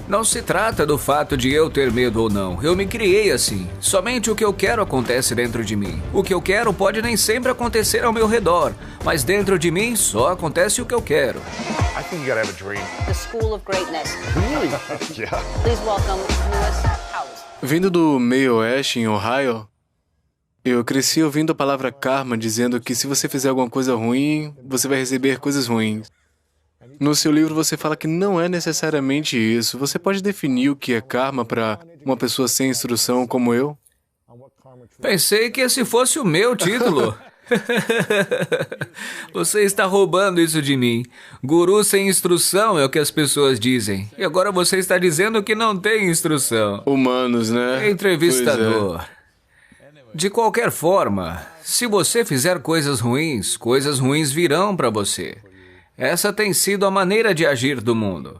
Não se trata do fato de eu ter medo ou não. Eu me criei assim. Somente o que eu quero acontece dentro de mim. O que eu quero pode nem sempre acontecer ao meu redor, mas dentro de mim só acontece o que eu quero. I think you gotta have a dream. The School of Greatness. Really? Yeah. Please welcome Lewis Howes. Vindo do meio oeste, em Ohio, eu cresci ouvindo a palavra karma dizendo que se você fizer alguma coisa ruim, você vai receber coisas ruins. No seu livro você fala que não é necessariamente isso. Você pode definir o que é karma para uma pessoa sem instrução como eu? Pensei que esse fosse o meu título. Você está roubando isso de mim. Guru sem instrução é o que as pessoas dizem. E agora você está dizendo que não tem instrução. Humanos, né? Entrevistador. De qualquer forma, se você fizer coisas ruins virão para você. Essa tem sido a maneira de agir do mundo.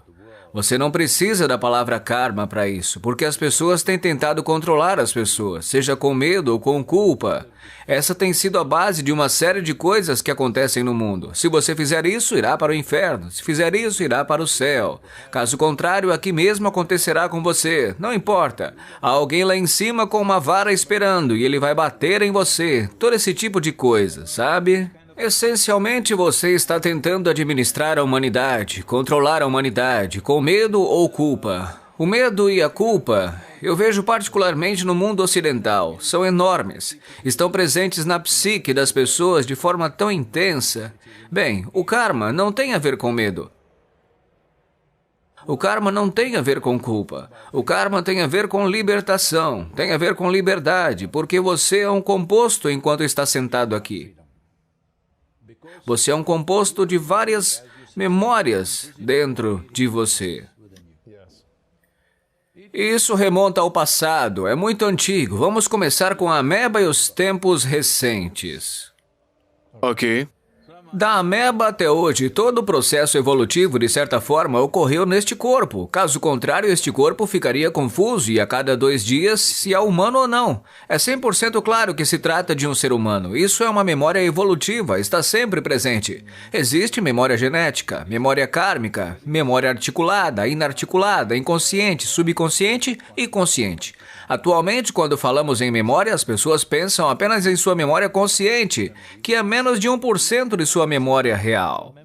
Você não precisa da palavra karma para isso, porque as pessoas têm tentado controlar as pessoas, seja com medo ou com culpa. Essa tem sido a base de uma série de coisas que acontecem no mundo. Se você fizer isso, irá para o inferno. Se fizer isso, irá para o céu. Caso contrário, aqui mesmo acontecerá com você. Não importa. Há alguém lá em cima com uma vara esperando e ele vai bater em você. Todo esse tipo de coisa, sabe? Essencialmente, você está tentando administrar a humanidade, controlar a humanidade, com medo ou culpa. O medo e a culpa, eu vejo particularmente no mundo ocidental, são enormes. Estão presentes na psique das pessoas de forma tão intensa. Bem, o karma não tem a ver com medo. O karma não tem a ver com culpa. O karma tem a ver com libertação, tem a ver com liberdade, porque você é um composto enquanto está sentado aqui. Você é um composto de várias memórias dentro de você. Isso remonta ao passado, é muito antigo. Vamos começar com a ameba e os tempos recentes. Ok. Da ameba até hoje, todo o processo evolutivo, de certa forma, ocorreu neste corpo. Caso contrário, este corpo ficaria confuso e a cada 2 dias se é humano ou não. É 100% claro que se trata de um ser humano. Isso é uma memória evolutiva, está sempre presente. Existe memória genética, memória kármica, memória articulada, inarticulada, inconsciente, subconsciente e consciente. Atualmente, quando falamos em memória, as pessoas pensam apenas em sua memória consciente, que é menos de 1% de sua memória real.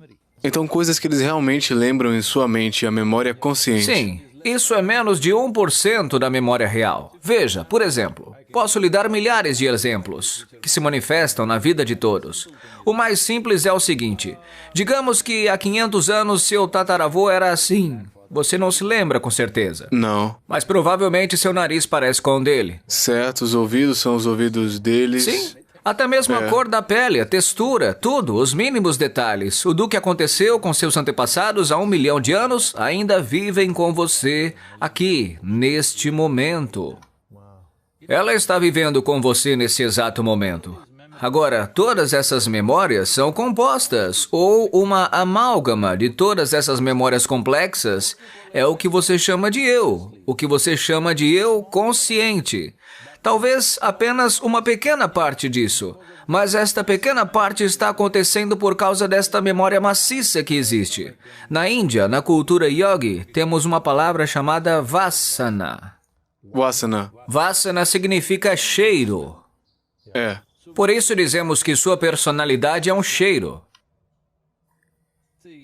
Então, coisas que eles realmente lembram em sua mente, a memória consciente. Sim, isso é menos de 1% da memória real. Veja, por exemplo, posso lhe dar milhares de exemplos que se manifestam na vida de todos. O mais simples é o seguinte: digamos que há 500 anos seu tataravô era assim. Você não se lembra com certeza. Não. Mas provavelmente seu nariz parece com o dele. Certo, os ouvidos são os ouvidos deles. Sim. Até mesmo a cor da pele, a textura, tudo, os mínimos detalhes. O do que aconteceu com seus antepassados há 1 milhão de anos ainda vivem com você aqui, neste momento. Ela está vivendo com você nesse exato momento. Agora, todas essas memórias são compostas, ou uma amálgama de todas essas memórias complexas é o que você chama de eu, o que você chama de eu consciente. Talvez apenas uma pequena parte disso, mas esta pequena parte está acontecendo por causa desta memória maciça que existe. Na Índia, na cultura yogi, temos uma palavra chamada vasana. Vasana. Vasana significa cheiro. É. Por isso dizemos que sua personalidade é um cheiro.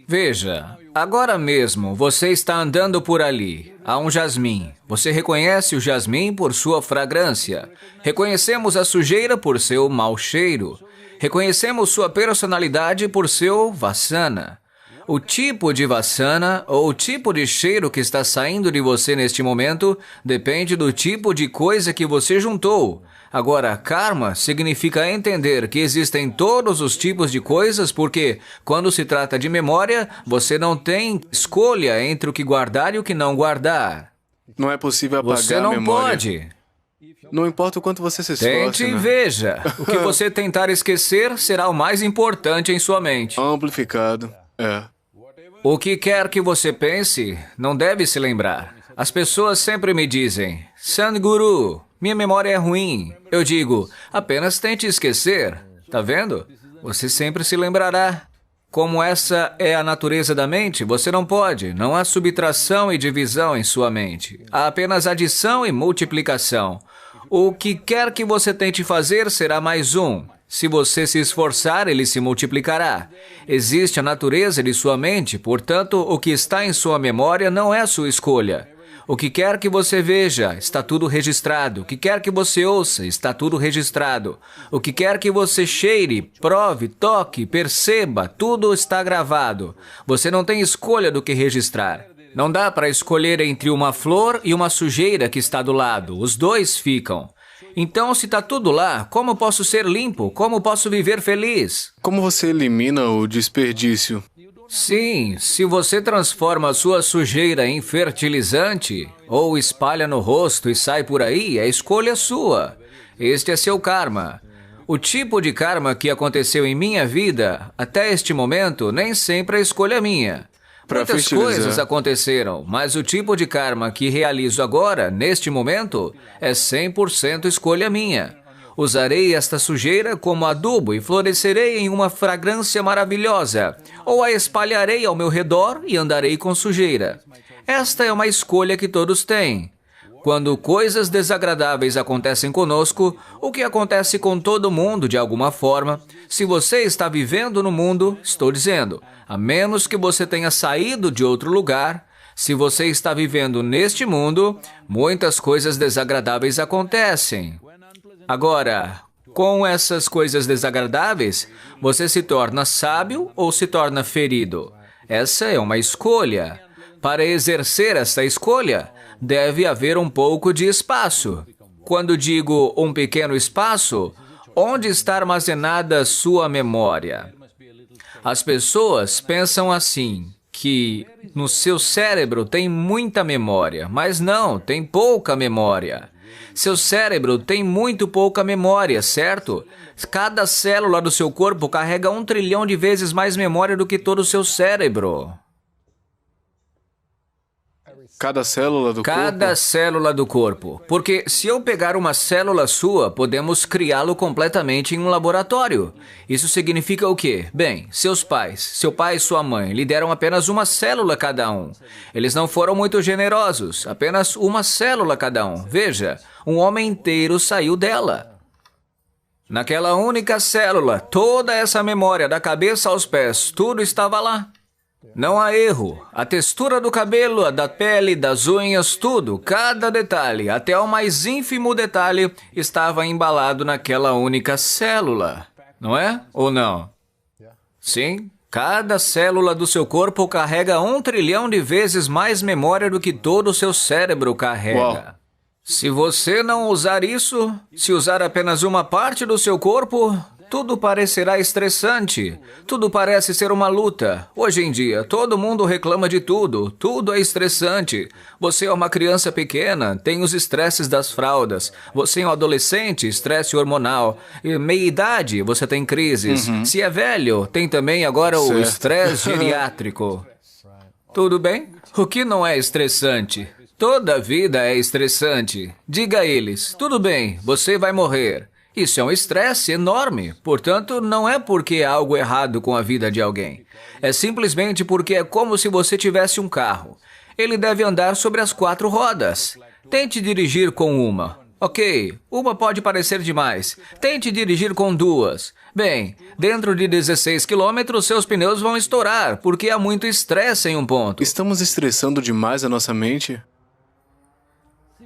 Veja, agora mesmo você está andando por ali. Há um jasmim. Você reconhece o jasmim por sua fragrância. Reconhecemos a sujeira por seu mau cheiro. Reconhecemos sua personalidade por seu vasana. O tipo de vasana ou o tipo de cheiro que está saindo de você neste momento depende do tipo de coisa que você juntou. Agora, karma significa entender que existem todos os tipos de coisas porque, quando se trata de memória, você não tem escolha entre o que guardar e o que não guardar. Não é possível apagar Você a não memória. pode. Não importa o quanto você se esforce, Tente e né? veja. O que você tentar esquecer será o mais importante em sua mente. Amplificado. É. O que quer que você pense, não deve se lembrar. As pessoas sempre me dizem, Sadhguru, minha memória é ruim. Eu digo, apenas tente esquecer. Tá vendo? Você sempre se lembrará. Como essa é a natureza da mente, você não pode. Não há subtração e divisão em sua mente. Há apenas adição e multiplicação. O que quer que você tente fazer será mais um. Se você se esforçar, ele se multiplicará. Existe a natureza de sua mente, portanto, o que está em sua memória não é sua escolha. O que quer que você veja, está tudo registrado. O que quer que você ouça, está tudo registrado. O que quer que você cheire, prove, toque, perceba, tudo está gravado. Você não tem escolha do que registrar. Não dá para escolher entre uma flor e uma sujeira que está do lado. Os dois ficam. Então, se está tudo lá, como posso ser limpo? Como posso viver feliz? Como você elimina o desperdício? Sim, se você transforma a sua sujeira em fertilizante, ou espalha no rosto e sai por aí, é escolha sua. Este é seu karma. O tipo de karma que aconteceu em minha vida, até este momento, nem sempre é escolha minha. Muitas coisas aconteceram, mas o tipo de karma que realizo agora, neste momento, é 100% escolha minha. Usarei esta sujeira como adubo e florescerei em uma fragrância maravilhosa, ou a espalharei ao meu redor e andarei com sujeira. Esta é uma escolha que todos têm. Quando coisas desagradáveis acontecem conosco, o que acontece com todo mundo de alguma forma, se você está vivendo no mundo, estou dizendo, a menos que você tenha saído de outro lugar, se você está vivendo neste mundo, muitas coisas desagradáveis acontecem. Agora, com essas coisas desagradáveis, você se torna sábio ou se torna ferido? Essa é uma escolha. Para exercer essa escolha, deve haver um pouco de espaço. Quando digo um pequeno espaço, onde está armazenada sua memória? As pessoas pensam assim, que no seu cérebro tem muita memória, mas não, tem pouca memória. Seu cérebro tem muito pouca memória, certo? Cada célula do seu corpo carrega 1 trilhão de vezes mais memória do que todo o seu cérebro. Cada célula do corpo? Cada célula do corpo. Porque se eu pegar uma célula sua, podemos criá-lo completamente em um laboratório. Isso significa o quê? Bem, seus pais, seu pai e sua mãe, lhe deram apenas uma célula cada um. Eles não foram muito generosos, apenas uma célula cada um. Veja, um homem inteiro saiu dela. Naquela única célula, toda essa memória da cabeça aos pés, tudo estava lá. Não há erro. A textura do cabelo, a da pele, das unhas, tudo, cada detalhe, até o mais ínfimo detalhe, estava embalado naquela única célula. Não é? Ou não? Sim. Cada célula do seu corpo carrega 1 trilhão de vezes mais memória do que todo o seu cérebro carrega. Uau. Se você não usar isso, se usar apenas uma parte do seu corpo, tudo parecerá estressante. Tudo parece ser uma luta. Hoje em dia, todo mundo reclama de tudo. Tudo é estressante. Você é uma criança pequena, tem os estresses das fraldas. Você é um adolescente, estresse hormonal. Meia-idade, você tem crises. Se é velho, tem também agora o estresse geriátrico. Tudo bem? O que não é estressante? Toda vida é estressante. Diga a eles, tudo bem, você vai morrer. Isso é um estresse enorme, portanto, não é porque há algo errado com a vida de alguém. É simplesmente porque é como se você tivesse um carro. Ele deve andar sobre as 4 rodas. Tente dirigir com uma. Ok, uma pode parecer demais. Tente dirigir com 2. Bem, dentro de 16 quilômetros, seus pneus vão estourar, porque há muito estresse em um ponto. Estamos estressando demais a nossa mente?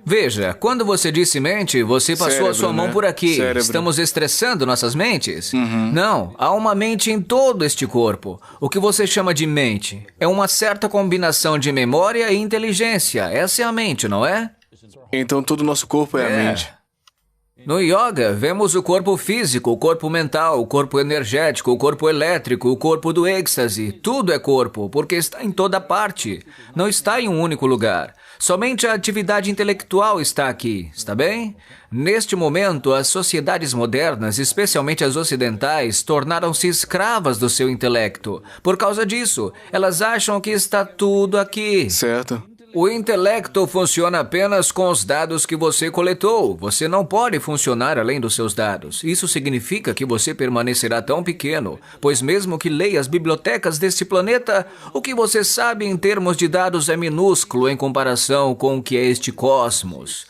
Veja, quando você disse mente, você passou Cérebro, a sua mão né? por aqui. Cérebro. Estamos estressando nossas mentes? Não, há uma mente em todo este corpo. O que você chama de mente é uma certa combinação de memória e inteligência. Essa é a mente, não é? Então todo o nosso corpo é a mente. No yoga, vemos o corpo físico, o corpo mental, o corpo energético, o corpo elétrico, o corpo do êxtase. Tudo é corpo, porque está em toda parte. Não está em um único lugar. Somente a atividade intelectual está aqui, está bem? Neste momento, as sociedades modernas, especialmente as ocidentais, tornaram-se escravas do seu intelecto. Por causa disso, elas acham que está tudo aqui. Certo. O intelecto funciona apenas com os dados que você coletou. Você não pode funcionar além dos seus dados. Isso significa que você permanecerá tão pequeno, pois mesmo que leia as bibliotecas deste planeta, o que você sabe em termos de dados é minúsculo em comparação com o que é este cosmos.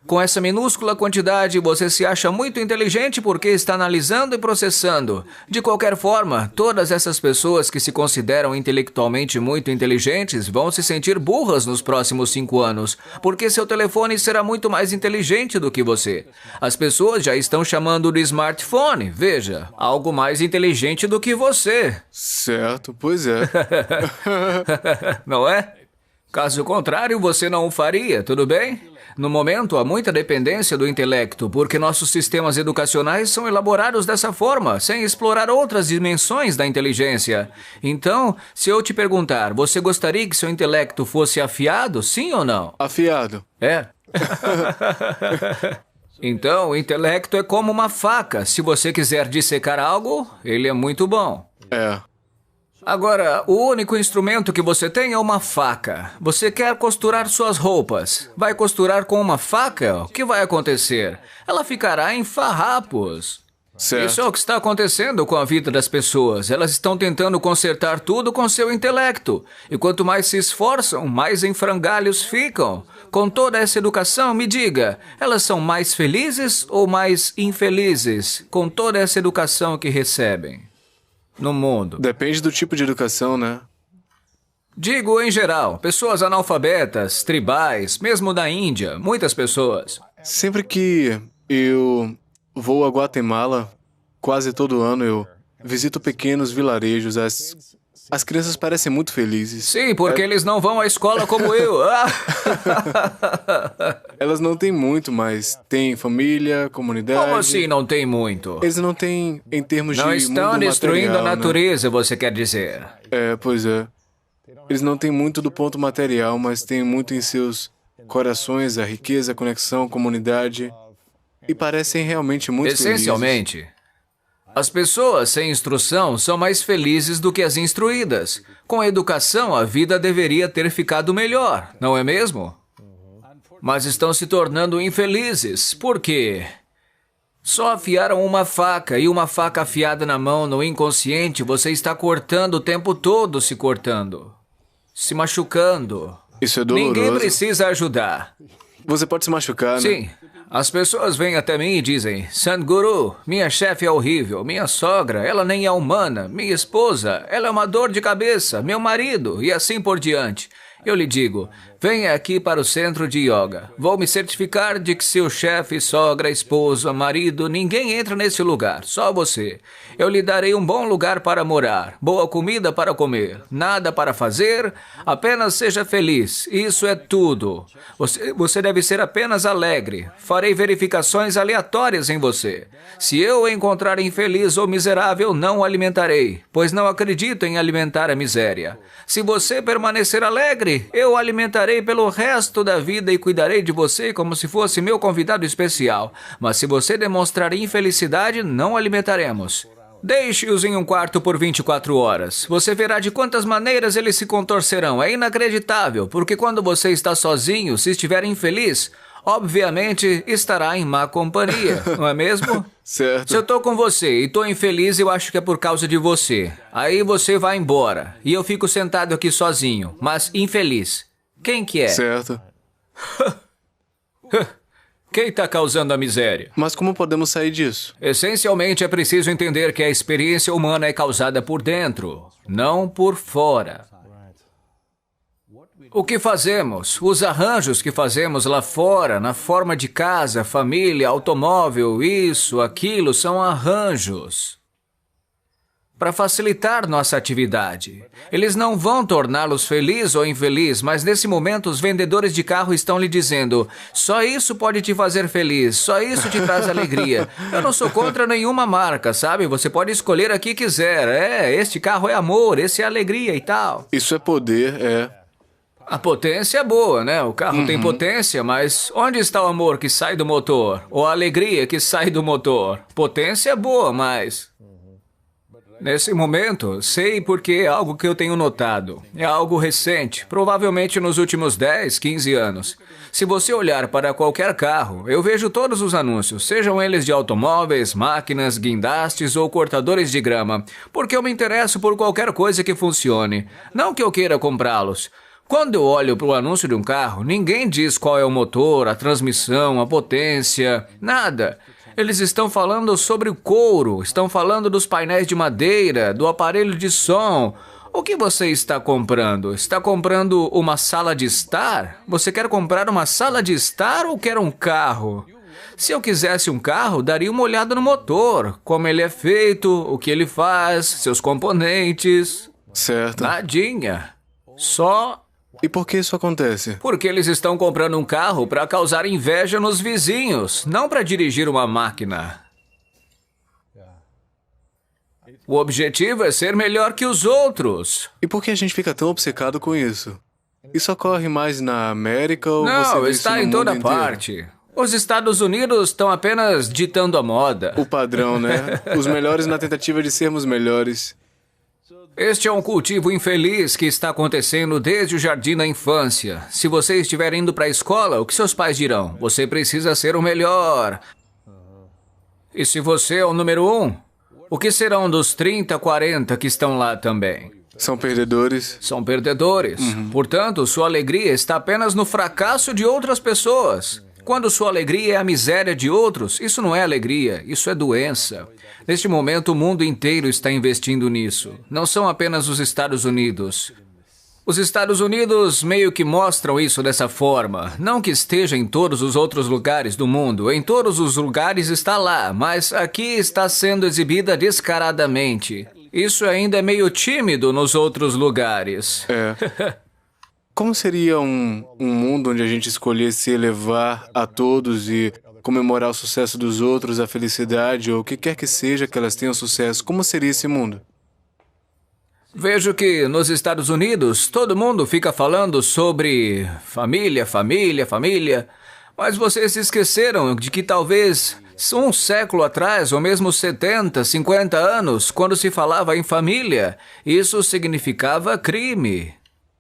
Com essa minúscula quantidade, você se acha muito inteligente porque está analisando e processando. De qualquer forma, todas essas pessoas que se consideram intelectualmente muito inteligentes vão se sentir burras nos próximos 5 anos, porque seu telefone será muito mais inteligente do que você. As pessoas já estão chamando de smartphone, veja, algo mais inteligente do que você. Certo, pois é. Não é? Caso contrário, você não o faria, tudo bem? No momento, há muita dependência do intelecto, porque nossos sistemas educacionais são elaborados dessa forma, sem explorar outras dimensões da inteligência. Então, se eu te perguntar, você gostaria que seu intelecto fosse afiado, sim ou não? Afiado. É. Então, o intelecto é como uma faca. Se você quiser dissecar algo, ele é muito bom. É. Agora, o único instrumento que você tem é uma faca. Você quer costurar suas roupas. Vai costurar com uma faca? O que vai acontecer? Ela ficará em farrapos. Certo. Isso é o que está acontecendo com a vida das pessoas. Elas estão tentando consertar tudo com seu intelecto. E quanto mais se esforçam, mais em frangalhos ficam. Com toda essa educação, me diga, elas são mais felizes ou mais infelizes com toda essa educação que recebem no mundo? Depende do tipo de educação, né? Digo em geral, pessoas analfabetas, tribais, mesmo da Índia, muitas pessoas. Sempre que eu vou a Guatemala, quase todo ano eu visito pequenos vilarejos. As crianças parecem muito felizes. Sim, porque eles não vão à escola como eu. Elas não têm muito, mas têm família, comunidade. Como assim não tem muito? Eles não têm em termos Não de estão mundo destruindo material, a né? natureza, você quer dizer? É, pois é. Eles não têm muito do ponto material, mas têm muito em seus corações a riqueza, a conexão, a comunidade. E parecem realmente muito Essencialmente, as pessoas sem instrução são mais felizes do que as instruídas. Com a educação, a vida deveria ter ficado melhor, não é mesmo? Mas estão se tornando infelizes. Por quê? Só afiaram uma faca, e uma faca afiada na mão, no inconsciente, você está cortando o tempo todo, se cortando, se machucando. Isso é doloroso. Ninguém precisa ajudar. Você pode se machucar, né? Sim. As pessoas vêm até mim e dizem, Sadhguru, minha chefe é horrível, minha sogra, ela nem é humana, minha esposa, ela é uma dor de cabeça, meu marido, e assim por diante. Eu lhe digo, venha aqui para o centro de yoga. Vou me certificar de que seu chefe, sogra, esposa, marido, ninguém entra nesse lugar, só você. Eu lhe darei um bom lugar para morar, boa comida para comer, nada para fazer, apenas seja feliz, isso é tudo. Você deve ser apenas alegre. Farei verificações aleatórias em você. Se eu o encontrar infeliz ou miserável, não o alimentarei, pois não acredito em alimentar a miséria. Se você permanecer alegre, eu o alimentarei pelo resto da vida e cuidarei de você como se fosse meu convidado especial. Mas se você demonstrar infelicidade, não o alimentaremos. Deixe-os em um quarto por 24 horas. Você verá de quantas maneiras eles se contorcerão. É inacreditável, porque quando você está sozinho, se estiver infeliz, obviamente estará em má companhia, não é mesmo? Certo. Se eu tô com você e tô infeliz, eu acho que é por causa de você. Aí você vai embora e eu fico sentado aqui sozinho, mas infeliz. Quem que é? Certo. Quem está causando a miséria? Mas como podemos sair disso? Essencialmente é preciso entender que a experiência humana é causada por dentro, não por fora. O que fazemos? Os arranjos que fazemos lá fora, na forma de casa, família, automóvel, isso, aquilo, são arranjos para facilitar nossa atividade. Eles não vão torná-los felizes ou infelizes, mas nesse momento os vendedores de carro estão lhe dizendo, só isso pode te fazer feliz, só isso te traz alegria. Eu não sou contra nenhuma marca, sabe? Você pode escolher a que quiser. Este carro é amor, esse é alegria e tal. Isso é poder, é. A potência é boa, né? O carro tem potência, mas onde está o amor que sai do motor? Ou a alegria que sai do motor? Potência é boa, mas Nesse momento, sei porque é algo que eu tenho notado. É algo recente, provavelmente nos últimos 10, 15 anos. Se você olhar para qualquer carro, eu vejo todos os anúncios, sejam eles de automóveis, máquinas, guindastes ou cortadores de grama, porque eu me interesso por qualquer coisa que funcione. Não que eu queira comprá-los. Quando eu olho para o anúncio de um carro, ninguém diz qual é o motor, a transmissão, a potência, nada. Eles estão falando sobre o couro, estão falando dos painéis de madeira, do aparelho de som. O que você está comprando? Está comprando uma sala de estar? Você quer comprar uma sala de estar ou quer um carro? Se eu quisesse um carro, daria uma olhada no motor, como ele é feito, o que ele faz, seus componentes. Certo. Nadinha. Só E por que isso acontece? porque eles estão comprando um carro para causar inveja nos vizinhos, não para dirigir uma máquina. O objetivo é ser melhor que os outros. E por que a gente fica tão obcecado com isso? Isso ocorre mais na América ou você Não, vê isso está no em toda mundo inteiro? parte. Os Estados Unidos estão apenas ditando a moda. O padrão, né? Os melhores na tentativa de sermos melhores. Este é um cultivo infeliz que está acontecendo desde o jardim da infância. Se você estiver indo para a escola, o que seus pais dirão? Você precisa ser o melhor. E se você é o número 1, o que serão dos 30, 40 que estão lá também? São perdedores. São perdedores. Portanto, sua alegria está apenas no fracasso de outras pessoas. Quando sua alegria é a miséria de outros, isso não é alegria, isso é doença. Neste momento, o mundo inteiro está investindo nisso. Não são apenas os Estados Unidos. Os Estados Unidos meio que mostram isso dessa forma. Não que esteja em todos os outros lugares do mundo. Em todos os lugares está lá, mas aqui está sendo exibida descaradamente. Isso ainda é meio tímido nos outros lugares. É. Como seria um mundo onde a gente escolhesse elevar a todos e comemorar o sucesso dos outros, a felicidade, ou o que quer que seja que elas tenham sucesso? Como seria esse mundo? Vejo que nos Estados Unidos todo mundo fica falando sobre família, família, família, mas vocês se esqueceram de que talvez um século atrás, ou mesmo 70, 50 anos, quando se falava em família, isso significava crime.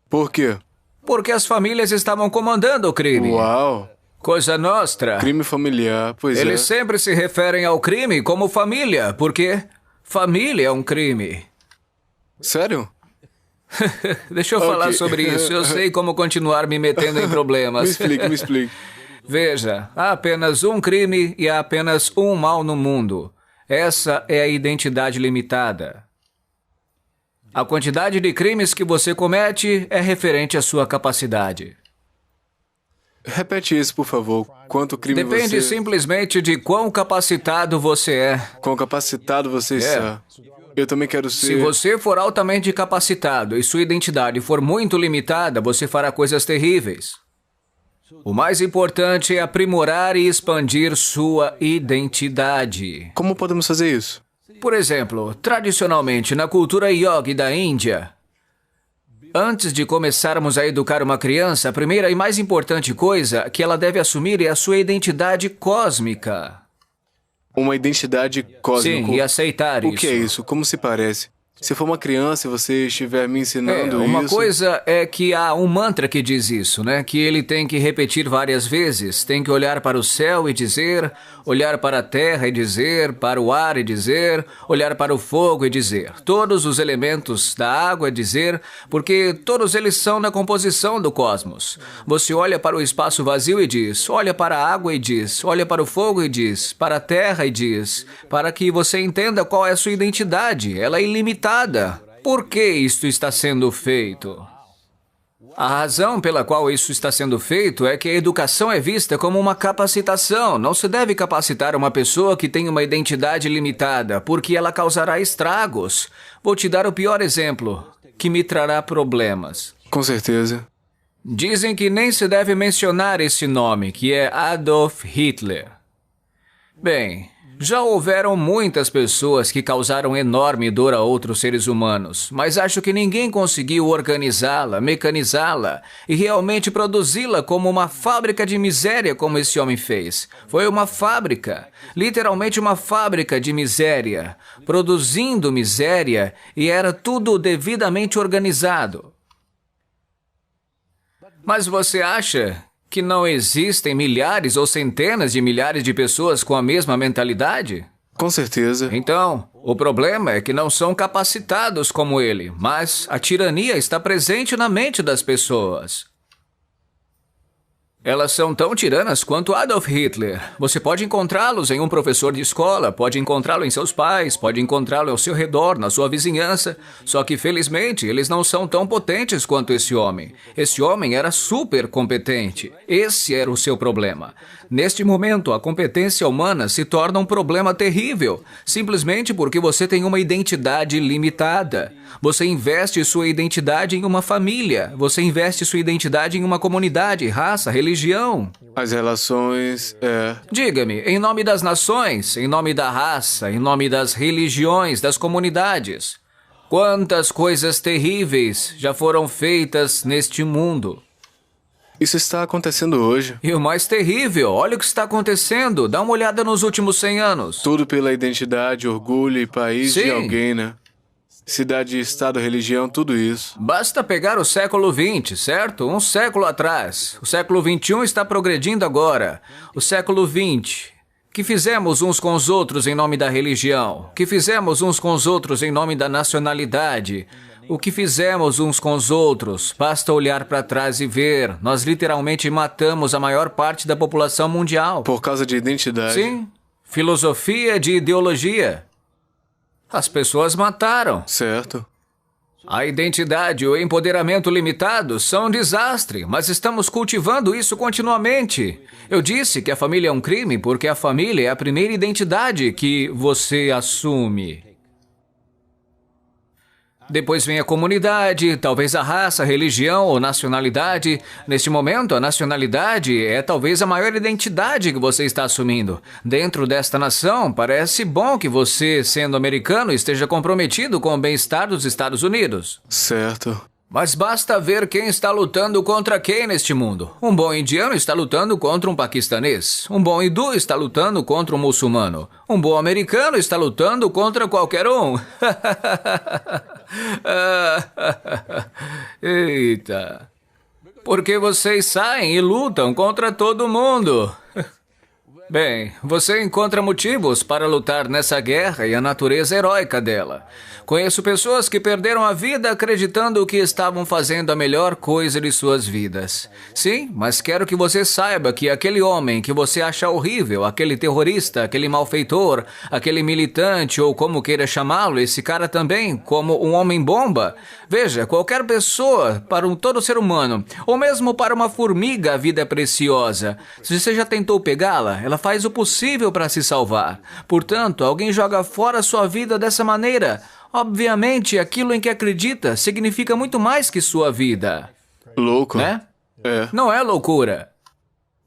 Por quê? Porque as famílias estavam comandando o crime. Uau! Coisa nostra. Crime familiar, pois Eles é. sempre se referem ao crime como família, porque família é um crime. Sério? Deixa eu falar sobre isso. Eu sei como continuar me metendo em problemas. Me explique, me explique. Veja, há apenas um crime e há apenas um mal no mundo. Essa é a identidade limitada. A quantidade de crimes que você comete é referente à sua capacidade. Repete isso, por favor. Quanto crime Depende você... simplesmente de quão capacitado você é. Quão capacitado você está. Eu também quero ser... Se você for altamente capacitado e sua identidade for muito limitada, você fará coisas terríveis. O mais importante é aprimorar e expandir sua identidade. Como podemos fazer isso? Por exemplo, tradicionalmente na cultura yogi da Índia, antes de começarmos a educar uma criança, a primeira e mais importante coisa que ela deve assumir é a sua identidade cósmica. Uma identidade cósmica. Sim, e aceitar isso. O que é isso? Como se parece? Se for uma criança e você estiver me ensinando Uma isso... coisa é que há um mantra que diz isso, né? Que ele tem que repetir várias vezes. Tem que olhar para o céu e dizer, olhar para a terra e dizer, para o ar e dizer, olhar para o fogo e dizer. Todos os elementos da água e dizer, porque todos eles são na composição do cosmos. Você olha para o espaço vazio e diz, olha para a água e diz, olha para o fogo e diz, para a terra e diz, para que você entenda qual é a sua identidade. Ela é ilimitada. Por que isto está sendo feito? A razão pela qual isso está sendo feito é que a educação é vista como uma capacitação. Não se deve capacitar uma pessoa que tem uma identidade limitada, porque ela causará estragos. Vou te dar o pior exemplo, que me trará problemas. Com certeza. Dizem que nem se deve mencionar esse nome, que é Adolf Hitler. Bem, Já houveram muitas pessoas que causaram enorme dor a outros seres humanos, mas acho que ninguém conseguiu organizá-la, mecanizá-la e realmente produzi-la como uma fábrica de miséria como esse homem fez. Foi uma fábrica, literalmente uma fábrica de miséria, produzindo miséria e era tudo devidamente organizado. Mas você acha que não existem milhares ou centenas de milhares de pessoas com a mesma mentalidade? Com certeza. Então, o problema é que não são capacitados como ele, mas a tirania está presente na mente das pessoas. Elas são tão tiranas quanto Adolf Hitler. Você pode encontrá-los em um professor de escola, pode encontrá-lo em seus pais, pode encontrá-lo ao seu redor, na sua vizinhança. Só que, felizmente, eles não são tão potentes quanto esse homem. Esse homem era super competente. Esse era o seu problema. Neste momento, a competência humana se torna um problema terrível, simplesmente porque você tem uma identidade limitada. Você investe sua identidade em uma família, você investe sua identidade em uma comunidade, raça, religião. As relações, Diga-me, em nome das nações, em nome da raça, em nome das religiões, das comunidades, quantas coisas terríveis já foram feitas neste mundo? Isso está acontecendo hoje. E o mais terrível, olha o que está acontecendo, dá uma olhada nos últimos 100 anos. Tudo pela identidade, orgulho e país de Sim. alguém, né? Cidade, estado, religião, tudo isso. Basta pegar o século XX, certo? Um século atrás. O século XXI está progredindo agora. O século XX. Que fizemos uns com os outros em nome da religião? Que fizemos uns com os outros em nome da nacionalidade? O que fizemos uns com os outros? Basta olhar para trás e ver. Nós literalmente matamos a maior parte da população mundial. Por causa de identidade. Sim. Filosofia de ideologia. As pessoas mataram. Certo. A identidade e o empoderamento limitados são um desastre, mas estamos cultivando isso continuamente. Eu disse que a família é um crime porque a família é a primeira identidade que você assume. Depois vem a comunidade, talvez a raça, religião ou nacionalidade. Neste momento, a nacionalidade é talvez a maior identidade que você está assumindo. Dentro desta nação, parece bom que você, sendo americano, esteja comprometido com o bem-estar dos Estados Unidos. Certo. Mas basta ver quem está lutando contra quem neste mundo. Um bom indiano está lutando contra um paquistanês. Um bom hindu está lutando contra um muçulmano. Um bom americano está lutando contra qualquer um. Eita. Porque vocês saem e lutam contra todo mundo. Bem, você encontra motivos para lutar nessa guerra e a natureza heróica dela. Conheço pessoas que perderam a vida acreditando que estavam fazendo a melhor coisa de suas vidas. Sim, mas quero que você saiba que aquele homem que você acha horrível, aquele terrorista, aquele malfeitor, aquele militante ou como queira chamá-lo, esse cara também, como um homem-bomba. Veja, qualquer pessoa, para todo ser humano, ou mesmo para uma formiga, a vida é preciosa. Se você já tentou pegá-la, ela faz o possível para se salvar. Portanto, alguém joga fora sua vida dessa maneira. Obviamente, aquilo em que acredita significa muito mais que sua vida. Louco. Né? É. Não é loucura.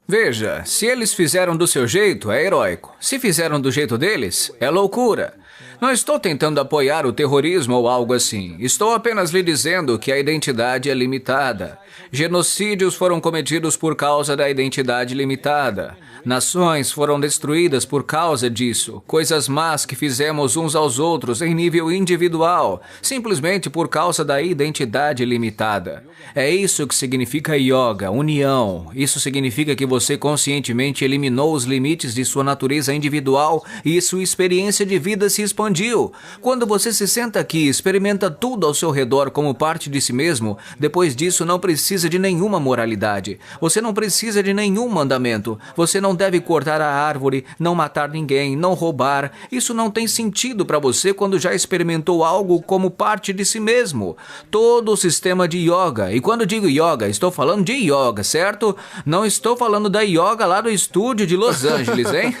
Veja, se eles fizeram do seu jeito, é heróico. Se fizeram do jeito deles, é loucura. Não estou tentando apoiar o terrorismo ou algo assim. Estou apenas lhe dizendo que a identidade é limitada. Genocídios foram cometidos por causa da identidade limitada. Nações foram destruídas por causa disso. Coisas más que fizemos uns aos outros em nível individual, simplesmente por causa da identidade limitada. É isso que significa yoga, união. Isso significa que você conscientemente eliminou os limites de sua natureza individual e sua experiência de vida se expandiu. Quando você se senta aqui e experimenta tudo ao seu redor como parte de si mesmo, depois disso não precisa de nenhuma moralidade. Você não precisa de nenhum mandamento. Você não deve cortar a árvore, não matar ninguém, não roubar. Isso não tem sentido para você quando já experimentou algo como parte de si mesmo. Todo o sistema de yoga, e quando digo yoga, estou falando de yoga, certo? Não estou falando da yoga lá do estúdio de Los Angeles, hein?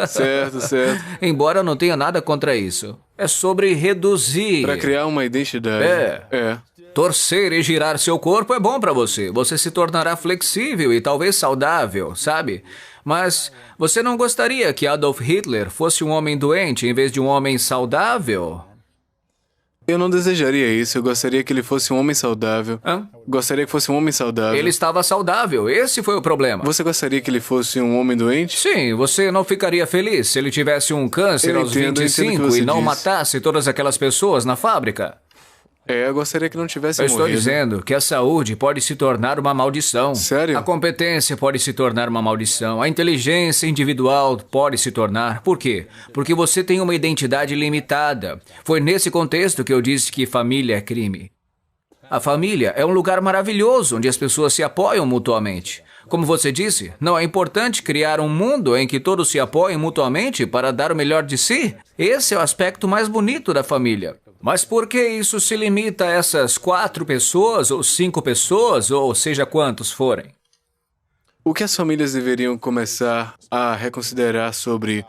Certo, certo. Embora eu não tenha nada contra isso. É sobre reduzir. Para criar uma identidade. É. É. Torcer e girar seu corpo é bom para você. Você se tornará flexível e talvez saudável, sabe? Mas você não gostaria que Adolf Hitler fosse um homem doente em vez de um homem saudável? Eu não desejaria isso. Eu gostaria que ele fosse um homem saudável. Hã? Gostaria que fosse um homem saudável. Ele estava saudável, esse foi o problema. Você gostaria que ele fosse um homem doente? Sim, você não ficaria feliz se ele tivesse um câncer Eu aos entendo o que 25 você e não diz. matasse todas aquelas pessoas na fábrica? Eu gostaria que não tivesse Eu estou morrido. dizendo que a saúde pode se tornar uma maldição. Sério? A competência pode se tornar uma maldição. A inteligência individual pode se tornar. Por quê? Porque você tem uma identidade limitada. Foi nesse contexto que eu disse que família é crime. A família é um lugar maravilhoso onde as pessoas se apoiam mutuamente. Como você disse, não é importante criar um mundo em que todos se apoiem mutuamente para dar o melhor de si? Esse é o aspecto mais bonito da família. Mas por que isso se limita a essas 4 pessoas, ou 5 pessoas, ou seja quantos forem? O que as famílias deveriam começar a reconsiderar sobre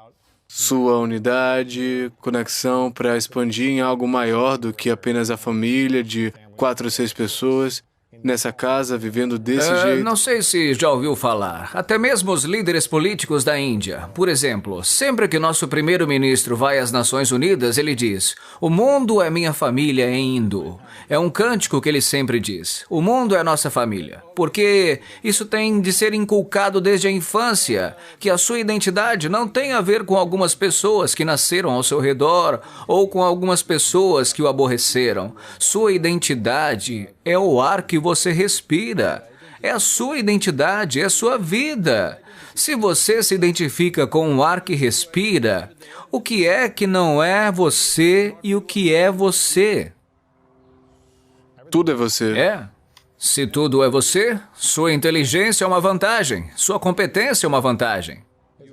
sua unidade, conexão para expandir em algo maior do que apenas a família de 4 ou 6 pessoas nessa casa, vivendo desse jeito? Não sei se já ouviu falar. Até mesmo os líderes políticos da Índia. Por exemplo, sempre que nosso primeiro-ministro vai às Nações Unidas, ele diz: "O mundo é minha família em hindu." É um cântico que ele sempre diz. O mundo é nossa família. Porque isso tem de ser inculcado desde a infância, que a sua identidade não tem a ver com algumas pessoas que nasceram ao seu redor ou com algumas pessoas que o aborreceram. Sua identidade é o ar que você respira. É a sua identidade, é a sua vida. Se você se identifica com o ar que respira, o que é que não é você e o que é você? Tudo é você. É. Se tudo é você, sua inteligência é uma vantagem. Sua competência é uma vantagem.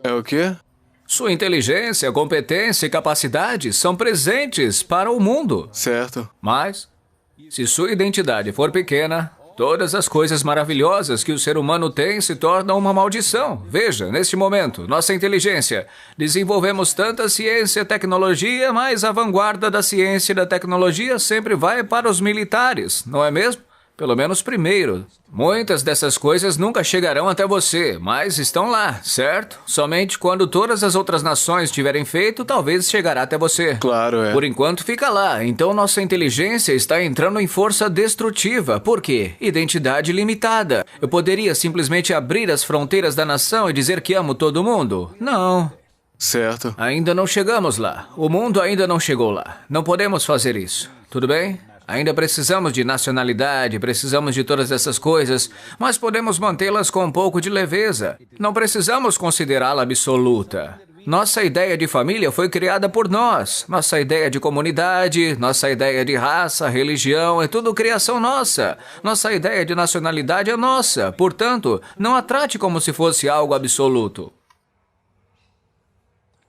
É o quê? Sua inteligência, competência e capacidade são presentes para o mundo. Certo. Mas, se sua identidade for pequena, todas as coisas maravilhosas que o ser humano tem se tornam uma maldição. Veja, neste momento, nossa inteligência. Desenvolvemos tanta ciência e tecnologia, mas a vanguarda da ciência e da tecnologia sempre vai para os militares, não é mesmo? Pelo menos primeiro. Muitas dessas coisas nunca chegarão até você, mas estão lá, certo? Somente quando todas as outras nações tiverem feito, talvez chegará até você. Claro, é. Por enquanto fica lá, então nossa inteligência está entrando em força destrutiva. Por quê? Identidade limitada. Eu poderia simplesmente abrir as fronteiras da nação e dizer que amo todo mundo? Não. Certo. Ainda não chegamos lá. O mundo ainda não chegou lá. Não podemos fazer isso. Tudo bem? Ainda precisamos de nacionalidade, precisamos de todas essas coisas, mas podemos mantê-las com um pouco de leveza. Não precisamos considerá-la absoluta. Nossa ideia de família foi criada por nós. Nossa ideia de comunidade, nossa ideia de raça, religião, é tudo criação nossa. Nossa ideia de nacionalidade é nossa. Portanto, não a trate como se fosse algo absoluto.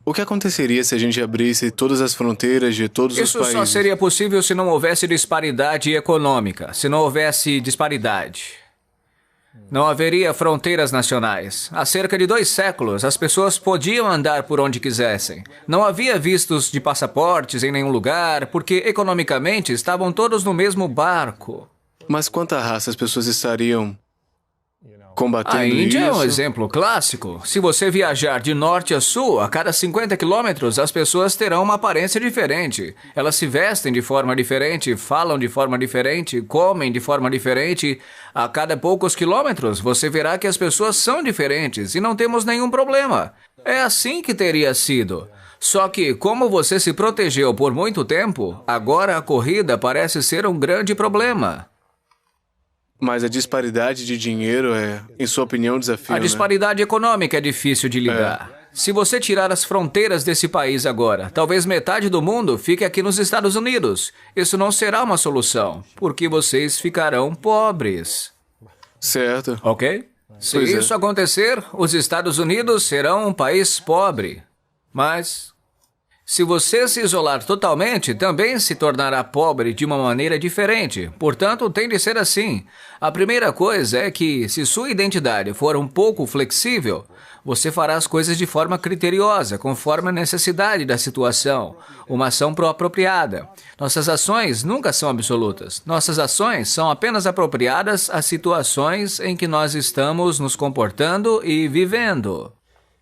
O que aconteceria se a gente abrisse todas as fronteiras de todos os Isso países? só seria possível se não houvesse disparidade econômica, se não houvesse disparidade. Não haveria fronteiras nacionais. Há cerca de 2 séculos, as pessoas podiam andar por onde quisessem. Não havia vistos de passaportes em nenhum lugar, porque economicamente estavam todos no mesmo barco. Mas quanta raça as pessoas estariam combatendo A Índia é um isso? exemplo clássico. Se você viajar de norte a sul, a cada 50 quilômetros, as pessoas terão uma aparência diferente. Elas se vestem de forma diferente, falam de forma diferente, comem de forma diferente. A cada poucos quilômetros, você verá que as pessoas são diferentes e não temos nenhum problema. É assim que teria sido. Só que, como você se protegeu por muito tempo, agora a corrida parece ser um grande problema. Mas a disparidade de dinheiro é, em sua opinião, um desafio, A disparidade econômica é difícil de lidar. Se você tirar as fronteiras desse país agora, talvez metade do mundo fique aqui nos Estados Unidos. Isso não será uma solução, porque vocês ficarão pobres. Certo. Ok? Se Pois é. isso acontecer, os Estados Unidos serão um país pobre. Mas, Se você se isolar totalmente, também se tornará pobre de uma maneira diferente. Portanto, tem de ser assim. A primeira coisa é que, se sua identidade for um pouco flexível, você fará as coisas de forma criteriosa, conforme a necessidade da situação, uma ação apropriada. Nossas ações nunca são absolutas. Nossas ações são apenas apropriadas às situações em que nós estamos nos comportando e vivendo.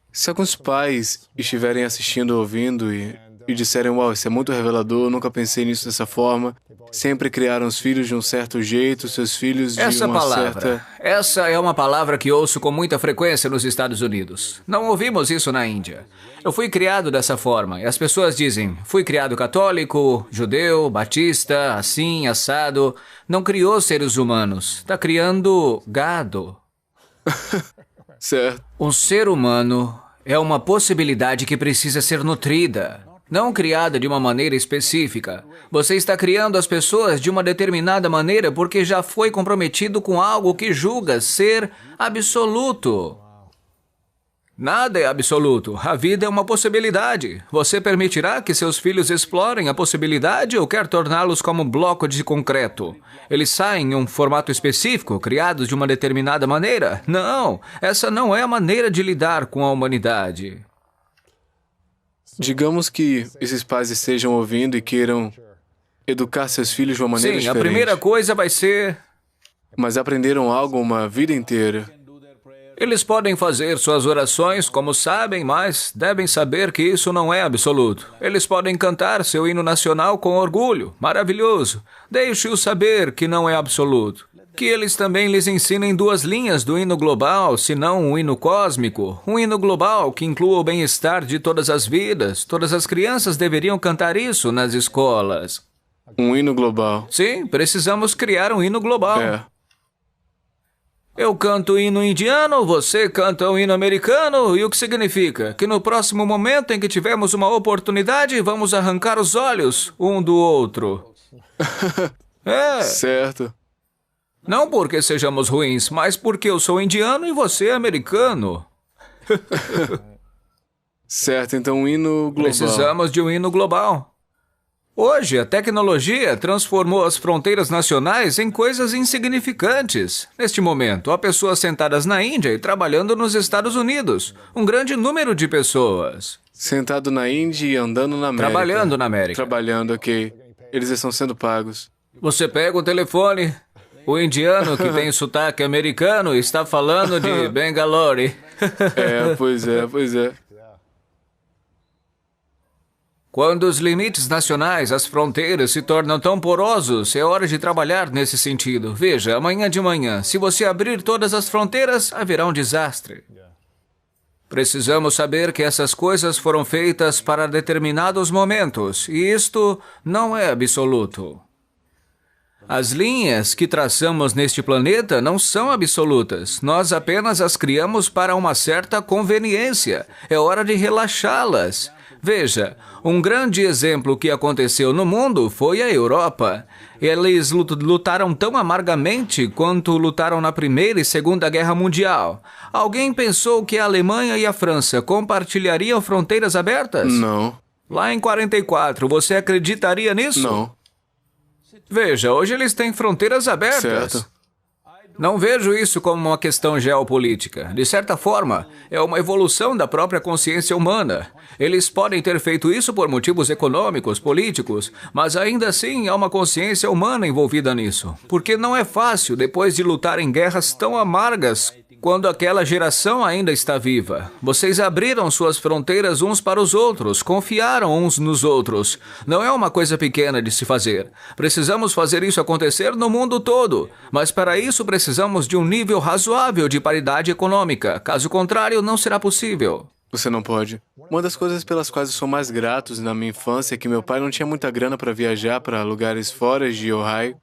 Se alguns pais estiverem assistindo ou ouvindo e disserem, uau, isso é muito revelador, nunca pensei nisso dessa forma, sempre criaram os filhos de um certo jeito, seus filhos de Essa é uma palavra que ouço com muita frequência nos Estados Unidos. Não ouvimos isso na Índia. Eu fui criado dessa forma, e as pessoas dizem, fui criado católico, judeu, batista, assim, assado. Não criou seres humanos, está criando gado. Certo. Um ser humano é uma possibilidade que precisa ser nutrida, não criada de uma maneira específica. Você está criando as pessoas de uma determinada maneira porque já foi comprometido com algo que julga ser absoluto. Nada é absoluto. A vida é uma possibilidade. Você permitirá que seus filhos explorem a possibilidade ou quer torná-los como um bloco de concreto? Eles saem em um formato específico, criados de uma determinada maneira? Não, essa não é a maneira de lidar com a humanidade. Digamos que esses pais estejam ouvindo e queiram educar seus filhos de uma maneira Sim, diferente. a primeira coisa vai ser... Mas aprenderam algo uma vida inteira. Eles podem fazer suas orações como sabem, mas devem saber que isso não é absoluto. Eles podem cantar seu hino nacional com orgulho. Maravilhoso. Deixe-os saber que não é absoluto. Que eles também lhes ensinem 2 linhas do hino global, se não um hino cósmico. Um hino global que inclua o bem-estar de todas as vidas. Todas as crianças deveriam cantar isso nas escolas. Um hino global. Sim, precisamos criar um hino global. É. Eu canto o hino indiano, você canta o hino americano, e o que significa? Que no próximo momento em que tivermos uma oportunidade, vamos arrancar os olhos um do outro. É. Certo. Não porque sejamos ruins, mas porque eu sou indiano e você é americano. Certo, então um hino global. Precisamos de um hino global. Hoje, a tecnologia transformou as fronteiras nacionais em coisas insignificantes. Neste momento, há pessoas sentadas na Índia e trabalhando nos Estados Unidos. Um grande número de pessoas. Sentado na Índia e andando na América. Trabalhando na América. Trabalhando, ok. Eles estão sendo pagos. Você pega o telefone, o indiano que tem sotaque americano está falando de Bangalore. Pois é. Quando os limites nacionais, as fronteiras se tornam tão porosos, é hora de trabalhar nesse sentido. Veja, amanhã de manhã, se você abrir todas as fronteiras, haverá um desastre. Precisamos saber que essas coisas foram feitas para determinados momentos, e isto não é absoluto. As linhas que traçamos neste planeta não são absolutas. Nós apenas as criamos para uma certa conveniência. É hora de relaxá-las. Veja, um grande exemplo que aconteceu no mundo foi a Europa. Eles lutaram tão amargamente quanto lutaram na Primeira e Segunda Guerra Mundial. Alguém pensou que a Alemanha e a França compartilhariam fronteiras abertas? Não. Lá em 44, você acreditaria nisso? Não. Veja, hoje eles têm fronteiras abertas. Certo. Não vejo isso como uma questão geopolítica. De certa forma, é uma evolução da própria consciência humana. Eles podem ter feito isso por motivos econômicos, políticos, mas ainda assim há uma consciência humana envolvida nisso. Porque não é fácil, depois de lutar em guerras tão amargas, quando aquela geração ainda está viva. Vocês abriram suas fronteiras uns para os outros, confiaram uns nos outros. Não é uma coisa pequena de se fazer. Precisamos fazer isso acontecer no mundo todo, mas para isso precisamos de um nível razoável de paridade econômica. Caso contrário, não será possível. Você não pode. Uma das coisas pelas quais eu sou mais grato na minha infância é que meu pai não tinha muita grana para viajar para lugares fora de Ohio.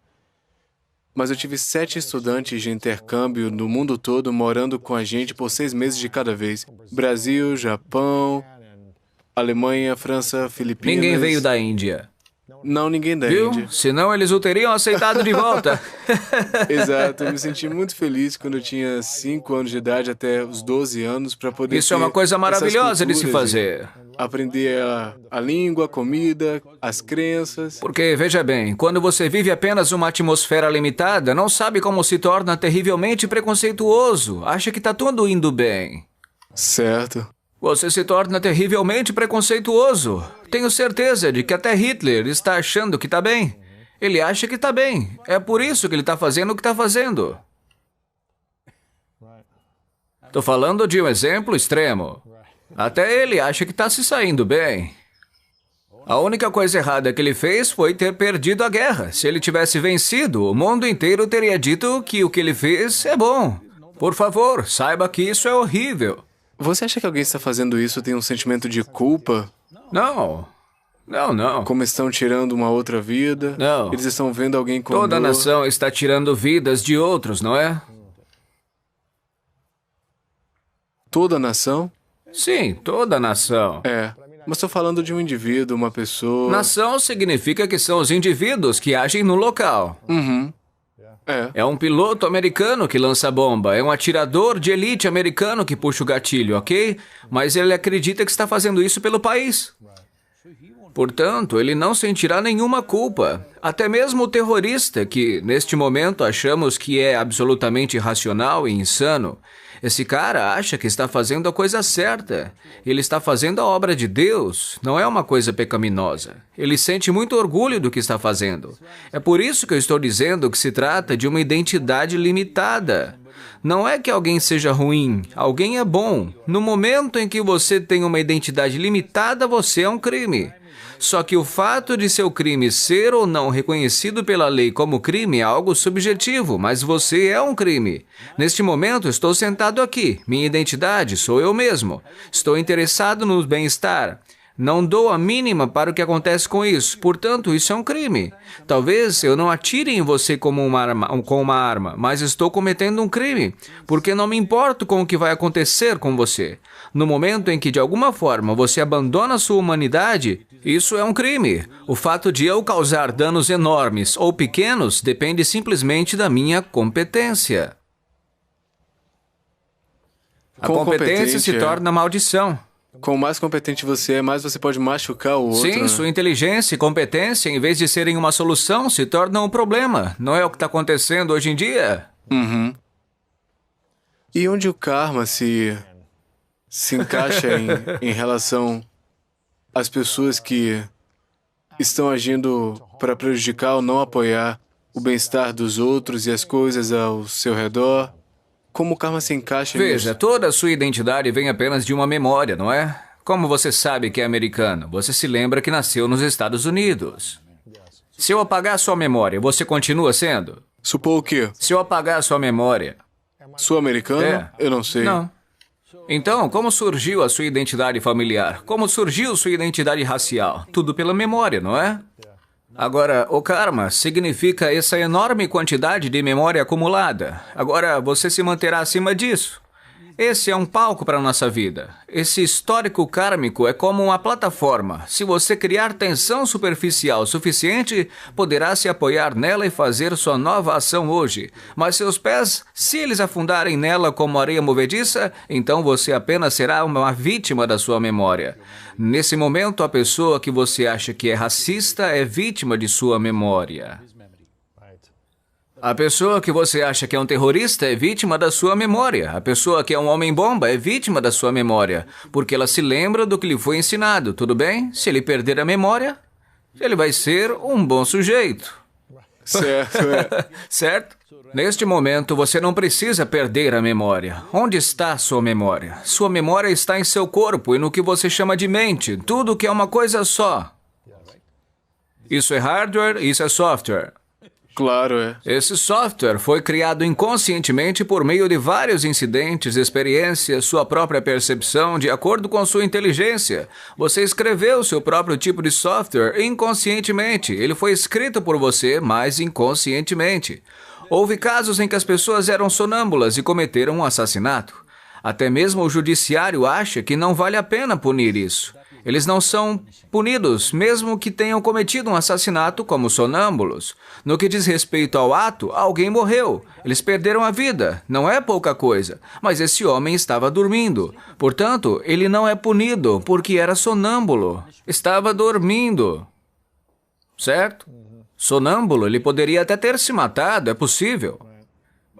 Mas eu tive 7 estudantes de intercâmbio do mundo todo morando com a gente por 6 meses de cada vez. Brasil, Japão, Alemanha, França, Filipinas... Ninguém veio da Índia. Não, ninguém da Viu? Índia. Senão eles o teriam aceitado de volta. Exato, eu me senti muito feliz quando eu tinha 5 anos de idade até os 12 anos para poder Isso é uma ter coisa essas maravilhosa de se culturas e fazer. Aprender a língua, a comida, as crenças. Porque, veja bem, quando você vive apenas uma atmosfera limitada, não sabe como se torna terrivelmente preconceituoso. Acha que tá tudo indo bem. Certo. Você se torna terrivelmente preconceituoso. Tenho certeza de que até Hitler está achando que tá bem. Ele acha que tá bem. É por isso que ele tá fazendo o que tá fazendo. Tô falando de um exemplo extremo. Até ele acha que tá se saindo bem. A única coisa errada que ele fez foi ter perdido a guerra. Se ele tivesse vencido, o mundo inteiro teria dito que o que ele fez é bom. Por favor, saiba que isso é horrível. Você acha que alguém está fazendo isso tem um sentimento de culpa? Não. Não. Como estão tirando uma outra vida? Não. Eles estão vendo alguém com Toda a dor. nação está tirando vidas de outros, não é? Toda a nação? Sim, toda a nação. É. Mas estou falando de um indivíduo, uma pessoa... Nação significa que são os indivíduos que agem no local. É um piloto americano que lança a bomba, é um atirador de elite americano que puxa o gatilho, ok? Mas ele acredita que está fazendo isso pelo país. Portanto, ele não sentirá nenhuma culpa. Até mesmo o terrorista, que neste momento achamos que é absolutamente irracional e insano, esse cara acha que está fazendo a coisa certa. Ele está fazendo a obra de Deus, não é uma coisa pecaminosa. Ele sente muito orgulho do que está fazendo. É por isso que eu estou dizendo que se trata de uma identidade limitada. Não é que alguém seja ruim, alguém é bom. No momento em que você tem uma identidade limitada, você é um crime. Só que o fato de seu crime ser ou não reconhecido pela lei como crime é algo subjetivo, mas você é um crime. Neste momento, estou sentado aqui. Minha identidade sou eu mesmo. Estou interessado no bem-estar. Não dou a mínima para o que acontece com isso. Portanto, isso é um crime. Talvez eu não atire em você com uma arma, mas estou cometendo um crime, porque não me importo com o que vai acontecer com você. No momento em que, de alguma forma, você abandona sua humanidade, isso é um crime. O fato de eu causar danos enormes ou pequenos depende simplesmente da minha competência. A competência se torna maldição. Quanto mais competente você é, mais você pode machucar o outro. Sim, né? sua inteligência e competência, em vez de serem uma solução, se tornam um problema. Não é o que está acontecendo hoje em dia? E onde o karma se encaixa em relação às pessoas que estão agindo para prejudicar ou não apoiar o bem-estar dos outros e as coisas ao seu redor? Como o karma se encaixa Veja, nisso? toda a sua identidade vem apenas de uma memória, não é? Como você sabe que é americano? Você se lembra que nasceu nos Estados Unidos. Se eu apagar sua memória, você continua sendo? Supor o quê? Se eu apagar sua memória... Sou americano? É. Eu não sei. Não. Então, como surgiu a sua identidade familiar? Como surgiu sua identidade racial? Tudo pela memória, não é? Agora, o karma significa essa enorme quantidade de memória acumulada. Agora, você se manterá acima disso. Esse é um palco para a nossa vida. Esse histórico kármico é como uma plataforma. Se você criar tensão superficial suficiente, poderá se apoiar nela e fazer sua nova ação hoje. Mas seus pés, se eles afundarem nela como areia movediça, então você apenas será uma vítima da sua memória. Nesse momento, a pessoa que você acha que é racista é vítima de sua memória. A pessoa que você acha que é um terrorista é vítima da sua memória. A pessoa que é um homem-bomba é vítima da sua memória, porque ela se lembra do que lhe foi ensinado, tudo bem? Se ele perder a memória, ele vai ser um bom sujeito. Certo, é. Certo? Neste momento, você não precisa perder a memória. Onde está a sua memória? Sua memória está em seu corpo e no que você chama de mente, tudo que é uma coisa só. Isso é hardware, isso é software. Claro, é. Esse software foi criado inconscientemente por meio de vários incidentes, experiências, sua própria percepção, de acordo com sua inteligência. Você escreveu seu próprio tipo de software inconscientemente. Ele foi escrito por você, mas inconscientemente. Houve casos em que as pessoas eram sonâmbulas e cometeram um assassinato. Até mesmo o judiciário acha que não vale a pena punir isso. Eles não são punidos, mesmo que tenham cometido um assassinato como sonâmbulos. No que diz respeito ao ato, alguém morreu. Eles perderam a vida. Não é pouca coisa. Mas esse homem estava dormindo. Portanto, ele não é punido porque era sonâmbulo. Estava dormindo. Certo? Sonâmbulo, ele poderia até ter se matado, é possível.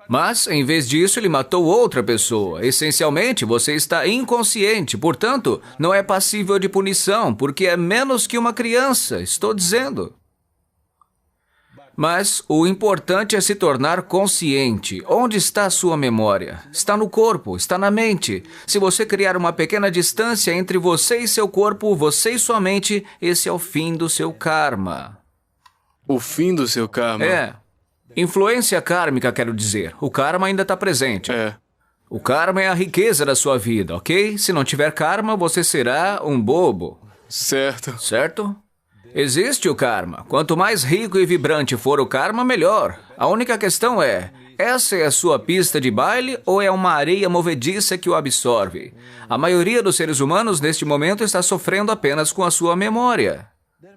Mas, em vez disso, ele matou outra pessoa. Essencialmente, você está inconsciente, portanto, não é passível de punição, porque é menos que uma criança, estou dizendo. Mas o importante é se tornar consciente. Onde está a sua memória? Está no corpo, está na mente. Se você criar uma pequena distância entre você e seu corpo, você e sua mente, esse é o fim do seu karma. O fim do seu karma? É. Influência kármica, quero dizer. O karma ainda está presente. É. O karma é a riqueza da sua vida, ok? Se não tiver karma, você será um bobo. Certo. Certo? Existe o karma. Quanto mais rico e vibrante for o karma, melhor. A única questão é, essa é a sua pista de baile ou é uma areia movediça que o absorve? A maioria dos seres humanos neste momento está sofrendo apenas com a sua memória.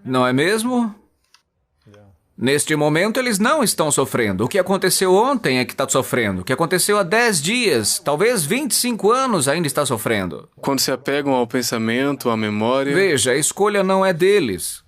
Não é mesmo? Neste momento, eles não estão sofrendo. O que aconteceu ontem é que está sofrendo. O que aconteceu há 10 dias, talvez 25 anos, ainda está sofrendo. Quando se apegam ao pensamento, à memória... Veja, a escolha não é deles.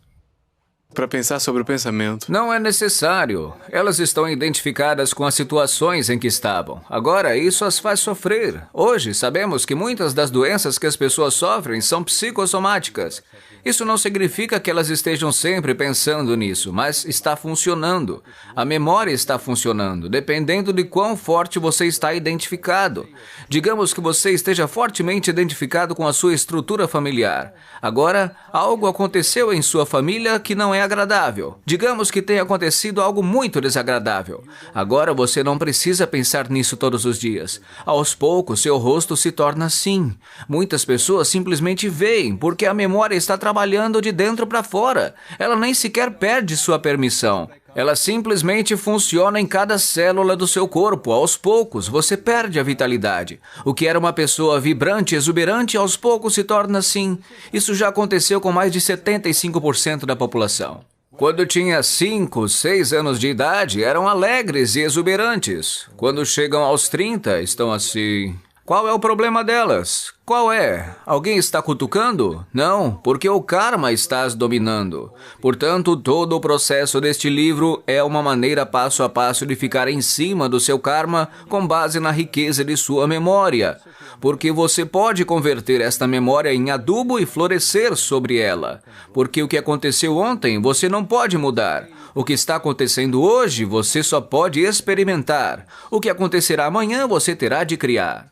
Para pensar sobre o pensamento. Não é necessário. Elas estão identificadas com as situações em que estavam. Agora, isso as faz sofrer. Hoje, sabemos que muitas das doenças que as pessoas sofrem são psicossomáticas. Isso não significa que elas estejam sempre pensando nisso, mas está funcionando. A memória está funcionando, dependendo de quão forte você está identificado. Digamos que você esteja fortemente identificado com a sua estrutura familiar. Agora, algo aconteceu em sua família que não é agradável. Digamos que tenha acontecido algo muito desagradável. Agora você não precisa pensar nisso todos os dias. Aos poucos, seu rosto se torna assim. Muitas pessoas simplesmente veem, porque a memória está trabalhando de dentro para fora. Ela nem sequer perde sua permissão. Ela simplesmente funciona em cada célula do seu corpo. Aos poucos, você perde a vitalidade. O que era uma pessoa vibrante, exuberante, aos poucos se torna assim. Isso já aconteceu com mais de 75% da população. Quando tinha 5, 6 anos de idade, eram alegres e exuberantes. Quando chegam aos 30, estão assim... Qual é o problema delas? Qual é? Alguém está cutucando? Não, porque o karma está as dominando. Portanto, todo o processo deste livro é uma maneira passo a passo de ficar em cima do seu karma com base na riqueza de sua memória. Porque você pode converter esta memória em adubo e florescer sobre ela. Porque o que aconteceu ontem você não pode mudar. O que está acontecendo hoje você só pode experimentar. O que acontecerá amanhã você terá de criar.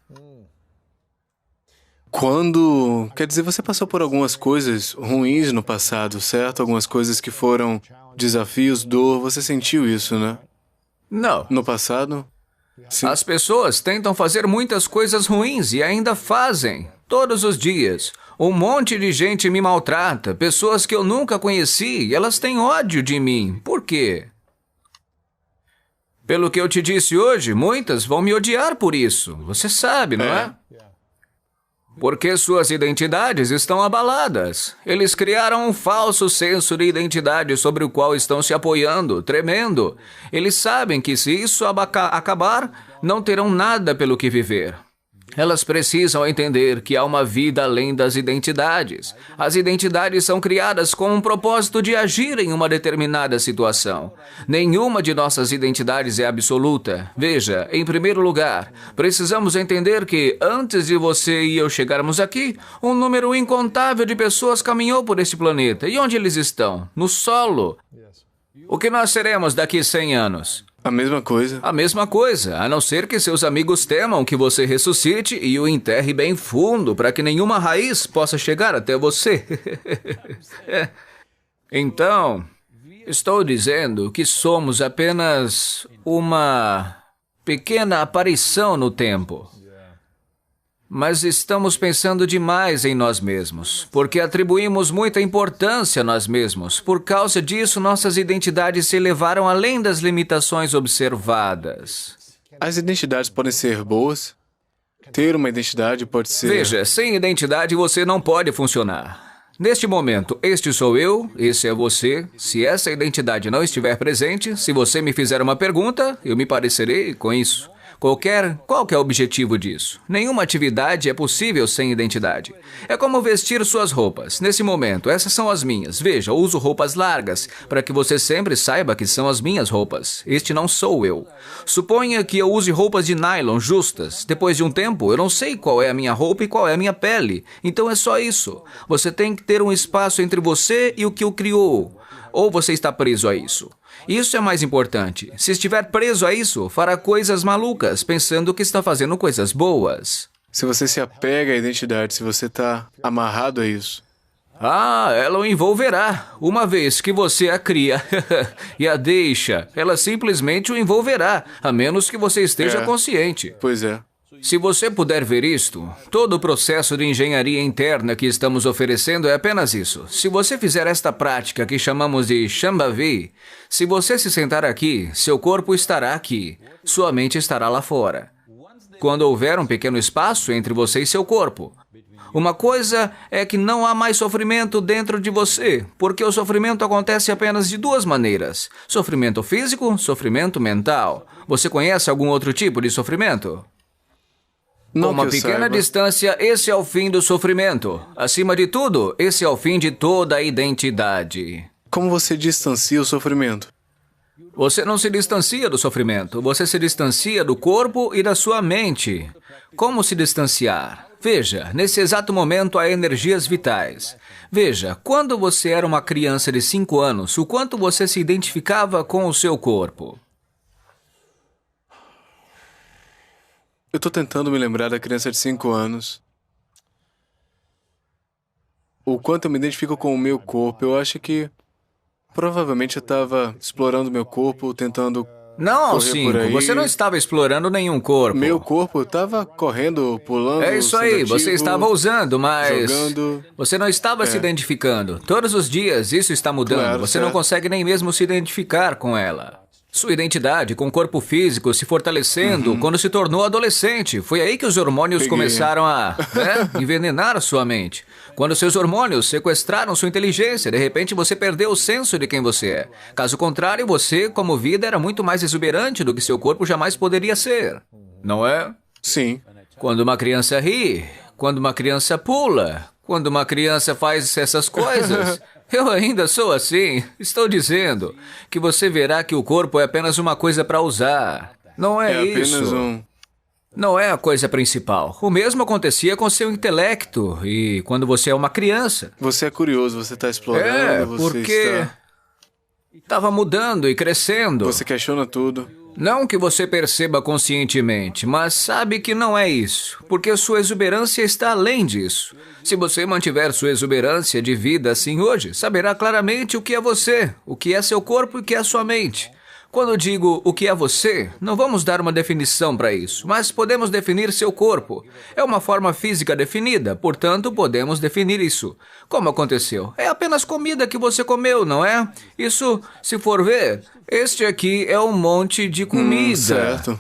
Quando... Quer dizer, você passou por algumas coisas ruins no passado, certo? Algumas coisas que foram desafios, dor. Você sentiu isso, né? Não. No passado? Sim. As pessoas tentam fazer muitas coisas ruins e ainda fazem. Todos os dias. Um monte de gente me maltrata. Pessoas que eu nunca conheci e elas têm ódio de mim. Por quê? Pelo que eu te disse hoje, muitas vão me odiar por isso. Você sabe, não é? Porque suas identidades estão abaladas. Eles criaram um falso senso de identidade sobre o qual estão se apoiando, tremendo. Eles sabem que se isso acabar, não terão nada pelo que viver. Elas precisam entender que há uma vida além das identidades. As identidades são criadas com um propósito de agir em uma determinada situação. Nenhuma de nossas identidades é absoluta. Veja, em primeiro lugar, precisamos entender que, antes de você e eu chegarmos aqui, um número incontável de pessoas caminhou por este planeta. E onde eles estão? No solo. O que nós seremos daqui 100 anos? A mesma coisa. A mesma coisa, a não ser que seus amigos temam que você ressuscite e o enterre bem fundo para que nenhuma raiz possa chegar até você. Então, estou dizendo que somos apenas uma pequena aparição no tempo. Mas estamos pensando demais em nós mesmos, porque atribuímos muita importância a nós mesmos. Por causa disso, nossas identidades se elevaram além das limitações observadas. As identidades podem ser boas. Ter uma identidade pode ser... Veja, sem identidade você não pode funcionar. Neste momento, este sou eu, esse é você. Se essa identidade não estiver presente, se você me fizer uma pergunta, eu me parecerei com isso. Qual que é o objetivo disso? Nenhuma atividade é possível sem identidade. É como vestir suas roupas. Nesse momento, essas são as minhas. Veja, eu uso roupas largas, para que você sempre saiba que são as minhas roupas. Este não sou eu. Suponha que eu use roupas de nylon justas. Depois de um tempo, eu não sei qual é a minha roupa e qual é a minha pele. Então é só isso. Você tem que ter um espaço entre você e o que o criou. Ou você está preso a isso. Isso é mais importante. Se estiver preso a isso, fará coisas malucas, pensando que está fazendo coisas boas. Se você se apega à identidade, se você está amarrado a isso. Ela o envolverá. Uma vez que você a cria e a deixa, ela simplesmente o envolverá, a menos que você esteja consciente. Pois é. Se você puder ver isto, todo o processo de engenharia interna que estamos oferecendo é apenas isso. Se você fizer esta prática que chamamos de Shambhavi, se você se sentar aqui, seu corpo estará aqui, sua mente estará lá fora. Quando houver um pequeno espaço entre você e seu corpo. Uma coisa é que não há mais sofrimento dentro de você, porque o sofrimento acontece apenas de duas maneiras. Sofrimento físico, sofrimento mental. Você conhece algum outro tipo de sofrimento? Não Uma que eu pequena saiba. distância, esse é o fim do sofrimento. Acima de tudo, esse é o fim de toda a identidade. Como você distancia o sofrimento? Você não se distancia do sofrimento, você se distancia do corpo e da sua mente. Como se distanciar? Veja, nesse exato momento há energias vitais. Veja, quando você era uma criança de 5 anos, o quanto você se identificava com o seu corpo? Eu estou tentando me lembrar da criança de 5 anos. O quanto eu me identifico com o meu corpo. Eu acho que provavelmente eu estava explorando meu corpo, tentando Não aos correr 5, por aí. você não estava explorando nenhum corpo. Meu corpo estava correndo, pulando. É isso aí, sendo você ativo, estava usando, mas jogando. você não estava se identificando. Todos os dias isso está mudando, Claro, você não certo. consegue nem mesmo se identificar com ela. Sua identidade com o corpo físico se fortalecendo quando se tornou adolescente. Foi aí que os hormônios Peguei. começaram a envenenar a sua mente. Quando seus hormônios sequestraram sua inteligência, de repente você perdeu o senso de quem você é. Caso contrário, você, como vida, era muito mais exuberante do que seu corpo jamais poderia ser. Não é? Sim. Quando uma criança ri, quando uma criança pula, quando uma criança faz essas coisas... Eu ainda sou assim. Estou dizendo que você verá que o corpo é apenas uma coisa para usar. Não é, É apenas isso. Não é a coisa principal. O mesmo acontecia com seu intelecto e quando você é uma criança. Você é curioso, você está explorando, você porque está... estava mudando e crescendo. Você questiona tudo. Não que você perceba conscientemente, mas sabe que não é isso, porque sua exuberância está além disso. Se você mantiver sua exuberância de vida assim hoje, saberá claramente o que é você, o que é seu corpo e o que é sua mente. Quando eu digo o que é você, não vamos dar uma definição para isso, mas podemos definir seu corpo. É uma forma física definida, portanto, podemos definir isso. Como aconteceu? É apenas comida que você comeu, não é? Isso, se for ver, este aqui é um monte de comida. Certo.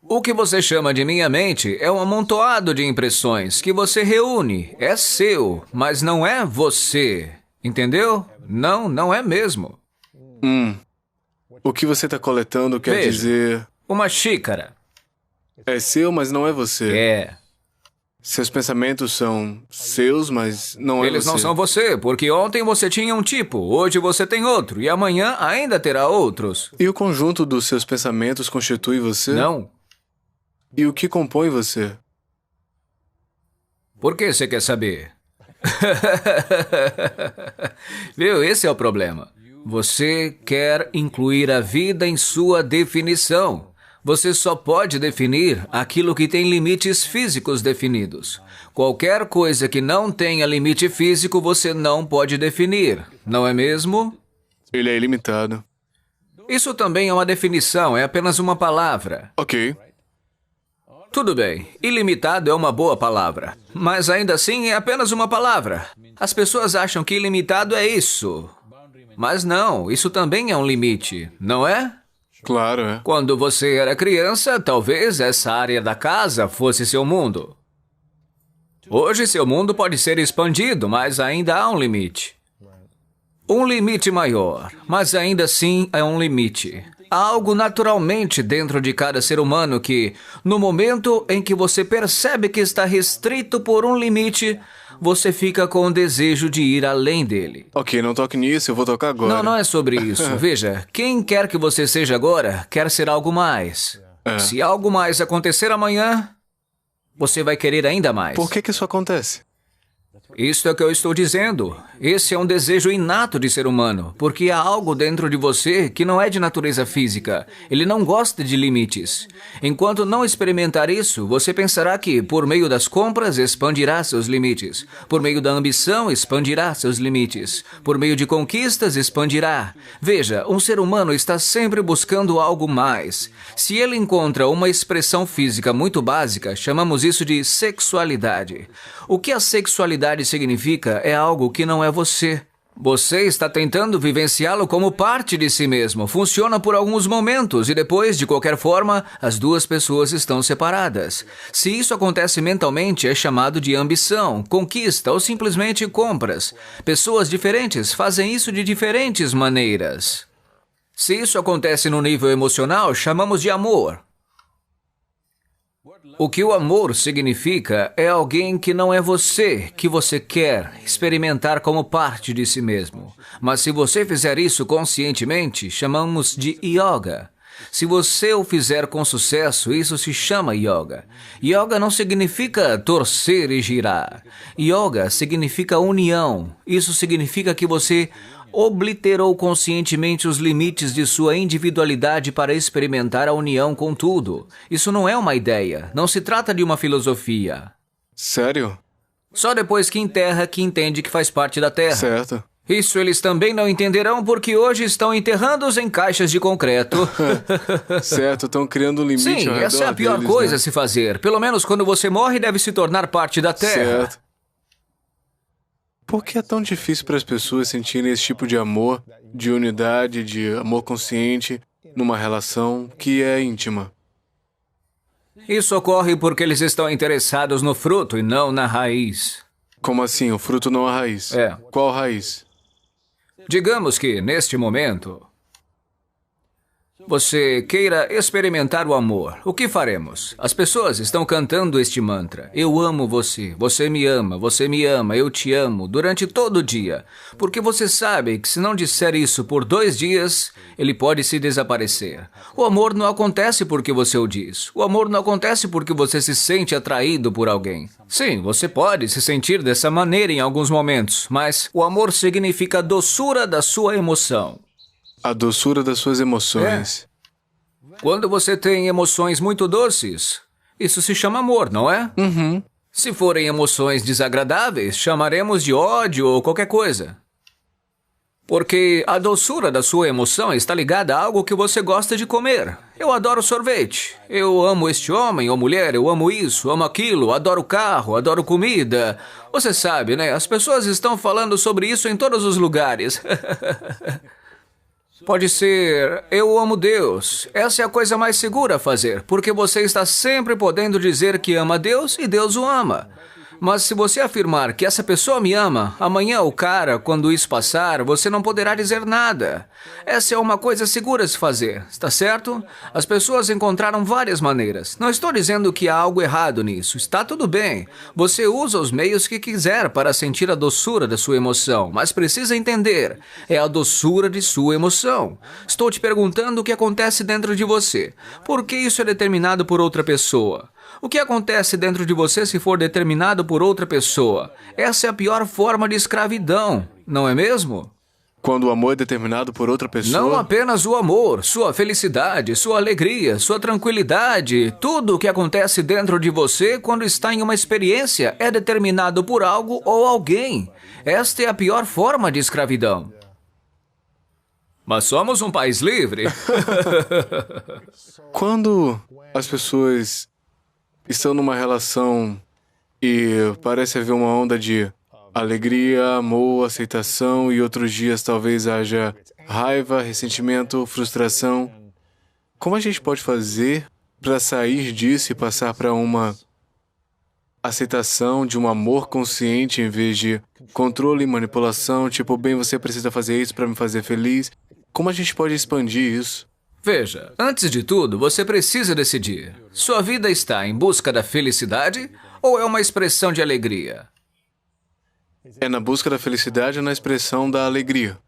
O que você chama de minha mente é um amontoado de impressões que você reúne. É seu, mas não é você. Entendeu? Não, não é mesmo. O que você está coletando quer Veja. dizer... Uma xícara. É seu, mas não é você. É. Seus pensamentos são seus, mas não é Eles você. não são você, porque ontem você tinha um tipo, hoje você tem outro, e amanhã ainda terá outros. E o conjunto dos seus pensamentos constitui você? Não. E o que compõe você? Por que você quer saber? Viu, esse é o problema. Você quer incluir a vida em sua definição. Você só pode definir aquilo que tem limites físicos definidos. Qualquer coisa que não tenha limite físico, você não pode definir, não é mesmo? Ele é ilimitado. Isso também é uma definição, é apenas uma palavra. Ok. Tudo bem, ilimitado é uma boa palavra, mas ainda assim é apenas uma palavra. As pessoas acham que ilimitado é isso. Mas não, isso também é um limite, não é? Claro, é. Quando você era criança, talvez essa área da casa fosse seu mundo. Hoje seu mundo pode ser expandido, mas ainda há um limite. Um limite maior, mas ainda assim é um limite. Há algo naturalmente dentro de cada ser humano que, no momento em que você percebe que está restrito por um limite, você fica com o desejo de ir além dele. Ok, não toque nisso, eu vou tocar agora. Não é sobre isso. Veja, quem quer que você seja agora, quer ser algo mais. Se algo mais acontecer amanhã, você vai querer ainda mais. Por que isso acontece? Isso é o que eu estou dizendo. Esse é um desejo inato de ser humano, porque há algo dentro de você que não é de natureza física. Ele não gosta de limites. Enquanto não experimentar isso, você pensará que, por meio das compras, expandirá seus limites. Por meio da ambição, expandirá seus limites. Por meio de conquistas, expandirá. Veja, um ser humano está sempre buscando algo mais. Se ele encontra uma expressão física muito básica, chamamos isso de sexualidade. O que a sexualidade significa é algo que não é você. Você está tentando vivenciá-lo como parte de si mesmo. Funciona por alguns momentos e depois, de qualquer forma, as duas pessoas estão separadas. Se isso acontece mentalmente, é chamado de ambição, conquista ou simplesmente compras. Pessoas diferentes fazem isso de diferentes maneiras. Se isso acontece no nível emocional, chamamos de amor. O que o amor significa é alguém que não é você, que você quer experimentar como parte de si mesmo. Mas se você fizer isso conscientemente, chamamos de yoga. Se você o fizer com sucesso, isso se chama yoga. Yoga não significa torcer e girar. Yoga significa união. Isso significa que você obliterou conscientemente os limites de sua individualidade para experimentar a união com tudo. Isso não é uma ideia, não se trata de uma filosofia. Sério? Só depois que enterra que entende que faz parte da Terra. Certo. Isso eles também não entenderão porque hoje estão enterrando-os em caixas de concreto. Certo, estão criando um limite Sim, ao redor essa é a pior deles, coisa né? a se fazer. Pelo menos quando você morre, deve se tornar parte da Terra. Certo. Por que é tão difícil para as pessoas sentirem esse tipo de amor, de unidade, de amor consciente, numa relação que é íntima? Isso ocorre porque eles estão interessados no fruto e não na raiz. Como assim? O fruto não a raiz? É. Qual raiz? Digamos que, neste momento, você queira experimentar o amor. O que faremos? As pessoas estão cantando este mantra. Eu amo você, você me ama, eu te amo, durante todo o dia. Porque você sabe que se não disser isso por 2 dias, ele pode se desaparecer. O amor não acontece porque você o diz. O amor não acontece porque você se sente atraído por alguém. Sim, você pode se sentir dessa maneira em alguns momentos, mas o amor significa a doçura da sua emoção. A doçura das suas emoções. Quando você tem emoções muito doces, isso se chama amor, não é? Uhum. Se forem emoções desagradáveis, chamaremos de ódio ou qualquer coisa. Porque a doçura da sua emoção está ligada a algo que você gosta de comer. Eu adoro sorvete. Eu amo este homem ou mulher, eu amo isso, amo aquilo, adoro carro, adoro comida. Você sabe, né? As pessoas estão falando sobre isso em todos os lugares. Pode ser, eu amo Deus. Essa é a coisa mais segura a fazer, porque você está sempre podendo dizer que ama Deus e Deus o ama. Mas se você afirmar que essa pessoa me ama, amanhã o cara, quando isso passar, você não poderá dizer nada. Essa é uma coisa segura a se fazer, está certo? As pessoas encontraram várias maneiras. Não estou dizendo que há algo errado nisso, está tudo bem. Você usa os meios que quiser para sentir a doçura da sua emoção, mas precisa entender, é a doçura de sua emoção. Estou te perguntando o que acontece dentro de você. Por que isso é determinado por outra pessoa? O que acontece dentro de você se for determinado por outra pessoa? Essa é a pior forma de escravidão, não é mesmo? Quando o amor é determinado por outra pessoa? Não apenas o amor, sua felicidade, sua alegria, sua tranquilidade, tudo o que acontece dentro de você quando está em uma experiência é determinado por algo ou alguém. Esta é a pior forma de escravidão. Mas somos um país livre. Quando as pessoas estão numa relação e parece haver uma onda de alegria, amor, aceitação e outros dias talvez haja raiva, ressentimento, frustração, como a gente pode fazer para sair disso e passar para uma aceitação de um amor consciente em vez de controle e manipulação, tipo, bem, você precisa fazer isso para me fazer feliz. Como a gente pode expandir isso? Veja, antes de tudo, você precisa decidir. Sua vida está em busca da felicidade ou é uma expressão de alegria? É na busca da felicidade ou na expressão da alegria?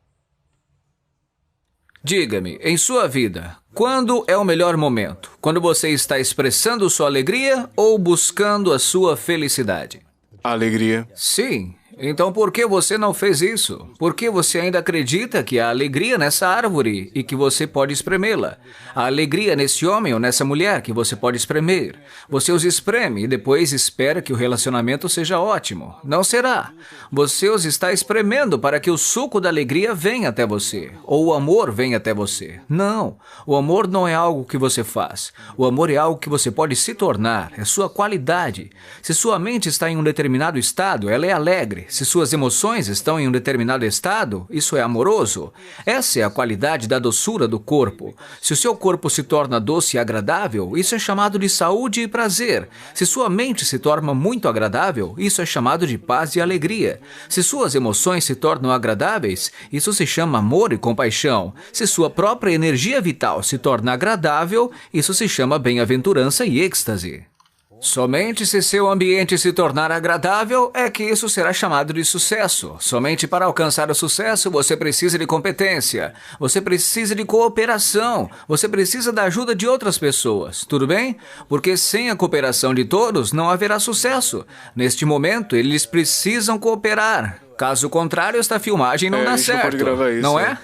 Diga-me, em sua vida, quando é o melhor momento? Quando você está expressando sua alegria ou buscando a sua felicidade? A alegria. Sim. Então por que você não fez isso? Por que você ainda acredita que há alegria nessa árvore e que você pode espremê-la? Há alegria nesse homem ou nessa mulher que você pode espremer. Você os espreme e depois espera que o relacionamento seja ótimo. Não será. Você os está espremendo para que o suco da alegria venha até você, ou o amor venha até você. Não. O amor não é algo que você faz. O amor é algo que você pode se tornar. É sua qualidade. Se sua mente está em um determinado estado, ela é alegre. Se suas emoções estão em um determinado estado, isso é amoroso. Essa é a qualidade da doçura do corpo. Se o seu corpo se torna doce e agradável, isso é chamado de saúde e prazer. Se sua mente se torna muito agradável, isso é chamado de paz e alegria. Se suas emoções se tornam agradáveis, isso se chama amor e compaixão. Se sua própria energia vital se torna agradável, isso se chama bem-aventurança e êxtase. Somente se seu ambiente se tornar agradável é que isso será chamado de sucesso. Somente para alcançar o sucesso você precisa de competência, você precisa de cooperação, você precisa da ajuda de outras pessoas, tudo bem? Porque sem a cooperação de todos não haverá sucesso. Neste momento eles precisam cooperar. Caso contrário, esta filmagem não dá certo. Não pode gravar isso, não é?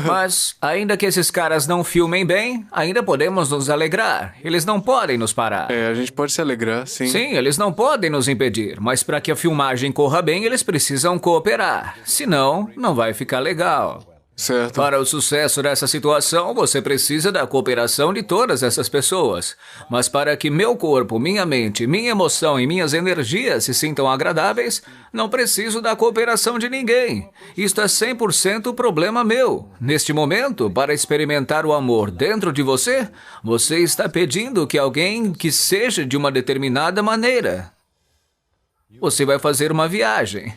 Mas, ainda que esses caras não filmem bem, ainda podemos nos alegrar. Eles não podem nos parar. A gente pode se alegrar, sim. Sim, eles não podem nos impedir, mas para que a filmagem corra bem, eles precisam cooperar. Senão, não vai ficar legal. Certo. Para o sucesso dessa situação, você precisa da cooperação de todas essas pessoas. Mas para que meu corpo, minha mente, minha emoção e minhas energias se sintam agradáveis, não preciso da cooperação de ninguém. Isto é 100% problema meu. Neste momento, para experimentar o amor dentro de você, você está pedindo que alguém que seja de uma determinada maneira. Você vai fazer uma viagem.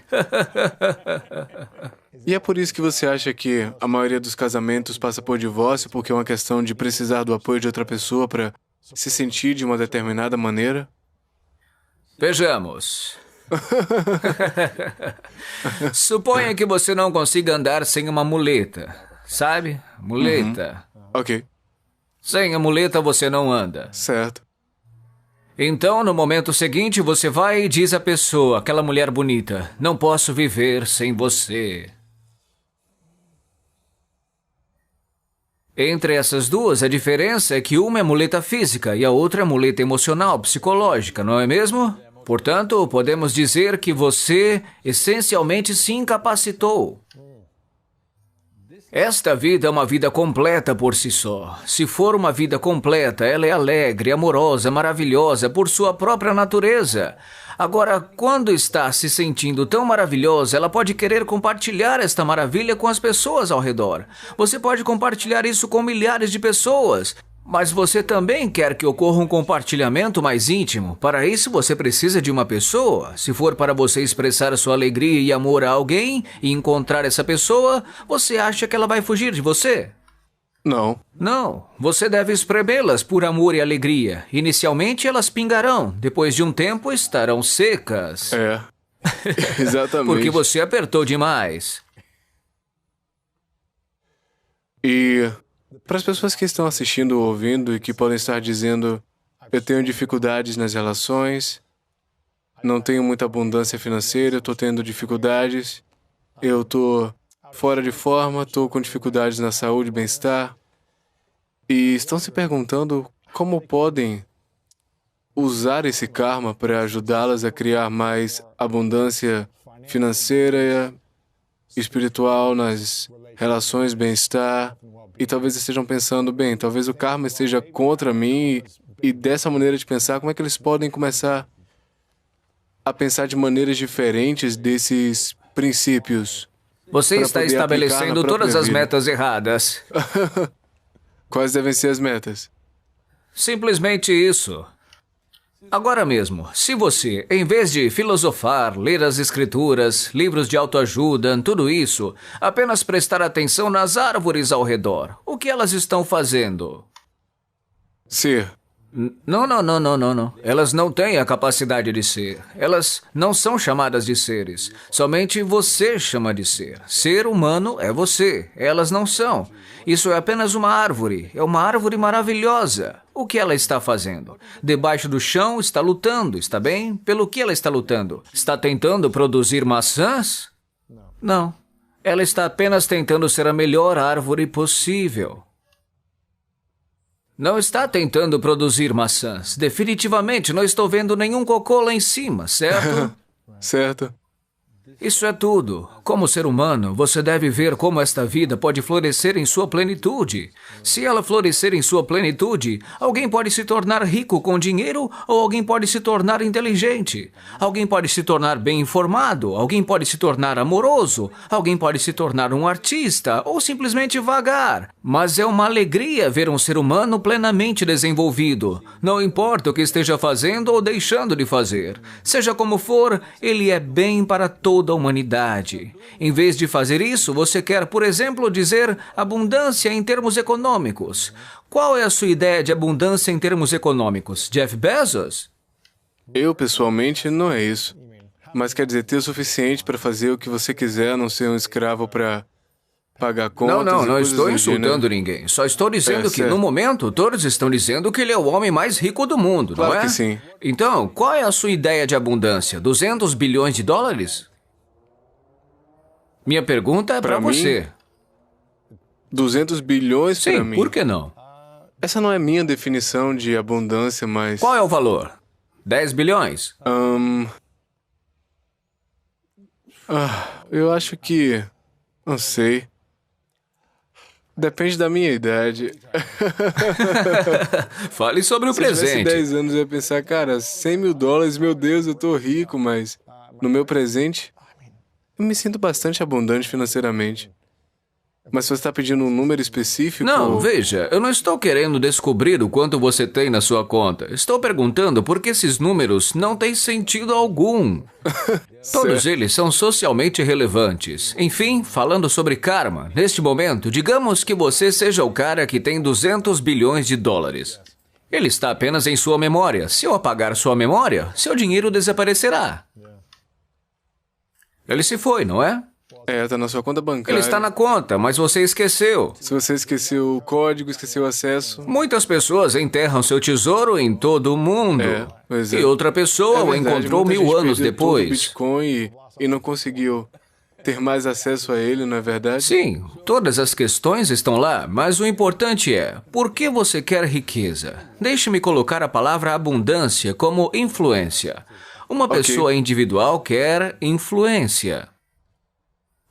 E é por isso que você acha que a maioria dos casamentos passa por divórcio, porque é uma questão de precisar do apoio de outra pessoa para se sentir de uma determinada maneira? Vejamos. Suponha que você não consiga andar sem uma muleta, sabe? Muleta. Ok. Sem a muleta você não anda. Certo. Então, no momento seguinte, você vai e diz à pessoa, aquela mulher bonita, não posso viver sem você. Entre essas duas, a diferença é que uma é muleta física e a outra é muleta emocional, psicológica, não é mesmo? Portanto, podemos dizer que você essencialmente se incapacitou. Esta vida é uma vida completa por si só. Se for uma vida completa, ela é alegre, amorosa, maravilhosa por sua própria natureza. Agora, quando está se sentindo tão maravilhosa, ela pode querer compartilhar esta maravilha com as pessoas ao redor. Você pode compartilhar isso com milhares de pessoas. Mas você também quer que ocorra um compartilhamento mais íntimo. Para isso, você precisa de uma pessoa. Se for para você expressar sua alegria e amor a alguém e encontrar essa pessoa, você acha que ela vai fugir de você? Não. Não. Você deve espremê-las por amor e alegria. Inicialmente, elas pingarão. Depois de um tempo, estarão secas. É. Exatamente. Porque você apertou demais. E para as pessoas que estão assistindo ou ouvindo e que podem estar dizendo, eu tenho dificuldades nas relações, não tenho muita abundância financeira, eu estou tendo dificuldades, eu estou fora de forma, estou com dificuldades na saúde e bem-estar, e estão se perguntando como podem usar esse karma para ajudá-las a criar mais abundância financeira, espiritual, nas relações, bem-estar. E talvez estejam pensando, bem, talvez o karma esteja contra mim e dessa maneira de pensar, como é que eles podem começar a pensar de maneiras diferentes desses princípios? Você está estabelecendo todas as metas erradas. Quais devem ser as metas? Simplesmente isso. Agora mesmo, se você, em vez de filosofar, ler as escrituras, livros de autoajuda, tudo isso, apenas prestar atenção nas árvores ao redor, o que elas estão fazendo? Ser. Não, não, não, não, não, não. Elas não têm a capacidade de ser. Elas não são chamadas de seres. Somente você chama de ser. Ser humano é você. Elas não são. Isso é apenas uma árvore. É uma árvore maravilhosa. O que ela está fazendo? Debaixo do chão está lutando, está bem? Pelo que ela está lutando? Está tentando produzir maçãs? Não. Ela está apenas tentando ser a melhor árvore possível. Não está tentando produzir maçãs. Definitivamente não estou vendo nenhum cocô lá em cima, certo? Certo. Isso é tudo. Como ser humano, você deve ver como esta vida pode florescer em sua plenitude. Se ela florescer em sua plenitude, alguém pode se tornar rico com dinheiro ou alguém pode se tornar inteligente. Alguém pode se tornar bem informado, alguém pode se tornar amoroso, alguém pode se tornar um artista ou simplesmente vagar. Mas é uma alegria ver um ser humano plenamente desenvolvido. Não importa o que esteja fazendo ou deixando de fazer. Seja como for, ele é bem para toda a humanidade. Em vez de fazer isso, você quer, por exemplo, dizer abundância em termos econômicos. Qual é a sua ideia de abundância em termos econômicos? Jeff Bezos? Eu, pessoalmente, não é isso. Mas quer dizer, ter o suficiente para fazer o que você quiser, não ser um escravo para pagar contas. Não estou do insultando gênero. ninguém. Só estou dizendo que, certo. no momento, todos estão dizendo que ele é o homem mais rico do mundo, Claro não é? que sim. Então, qual é a sua ideia de abundância? 200 bilhões de dólares? Minha pergunta é para Pra mim, você. 200 bilhões para Sim, mim. por que não? Essa não é minha definição de abundância, mas... Qual é o valor? 10 bilhões? Eu acho que... Não sei. Depende da minha idade. Fale sobre o Se eu tivesse presente. 10 anos, eu ia pensar, cara, 100 mil dólares, meu Deus, eu tô rico, mas no meu presente, eu me sinto bastante abundante financeiramente. Mas se você está pedindo um número específico... Não, veja, eu não estou querendo descobrir o quanto você tem na sua conta. Estou perguntando porque esses números não têm sentido algum. Todos Certo. eles são socialmente relevantes. Enfim, falando sobre karma, neste momento, digamos que você seja o cara que tem 200 bilhões de dólares. Ele está apenas em sua memória. Se eu apagar sua memória, seu dinheiro desaparecerá. Ele se foi, não é? Tá na sua conta bancária. Ele está na conta, mas você esqueceu. Se você esqueceu o código, esqueceu o acesso... Muitas pessoas enterram seu tesouro em todo o mundo. Pois é. E outra pessoa o verdade, encontrou muita 1000 gente anos perdeu todo o depois. Bitcoin e não conseguiu ter mais acesso a ele, não é verdade? Sim, todas as questões estão lá, mas o importante é, por que você quer riqueza? Deixe-me colocar a palavra abundância como influência. Uma pessoa individual quer influência.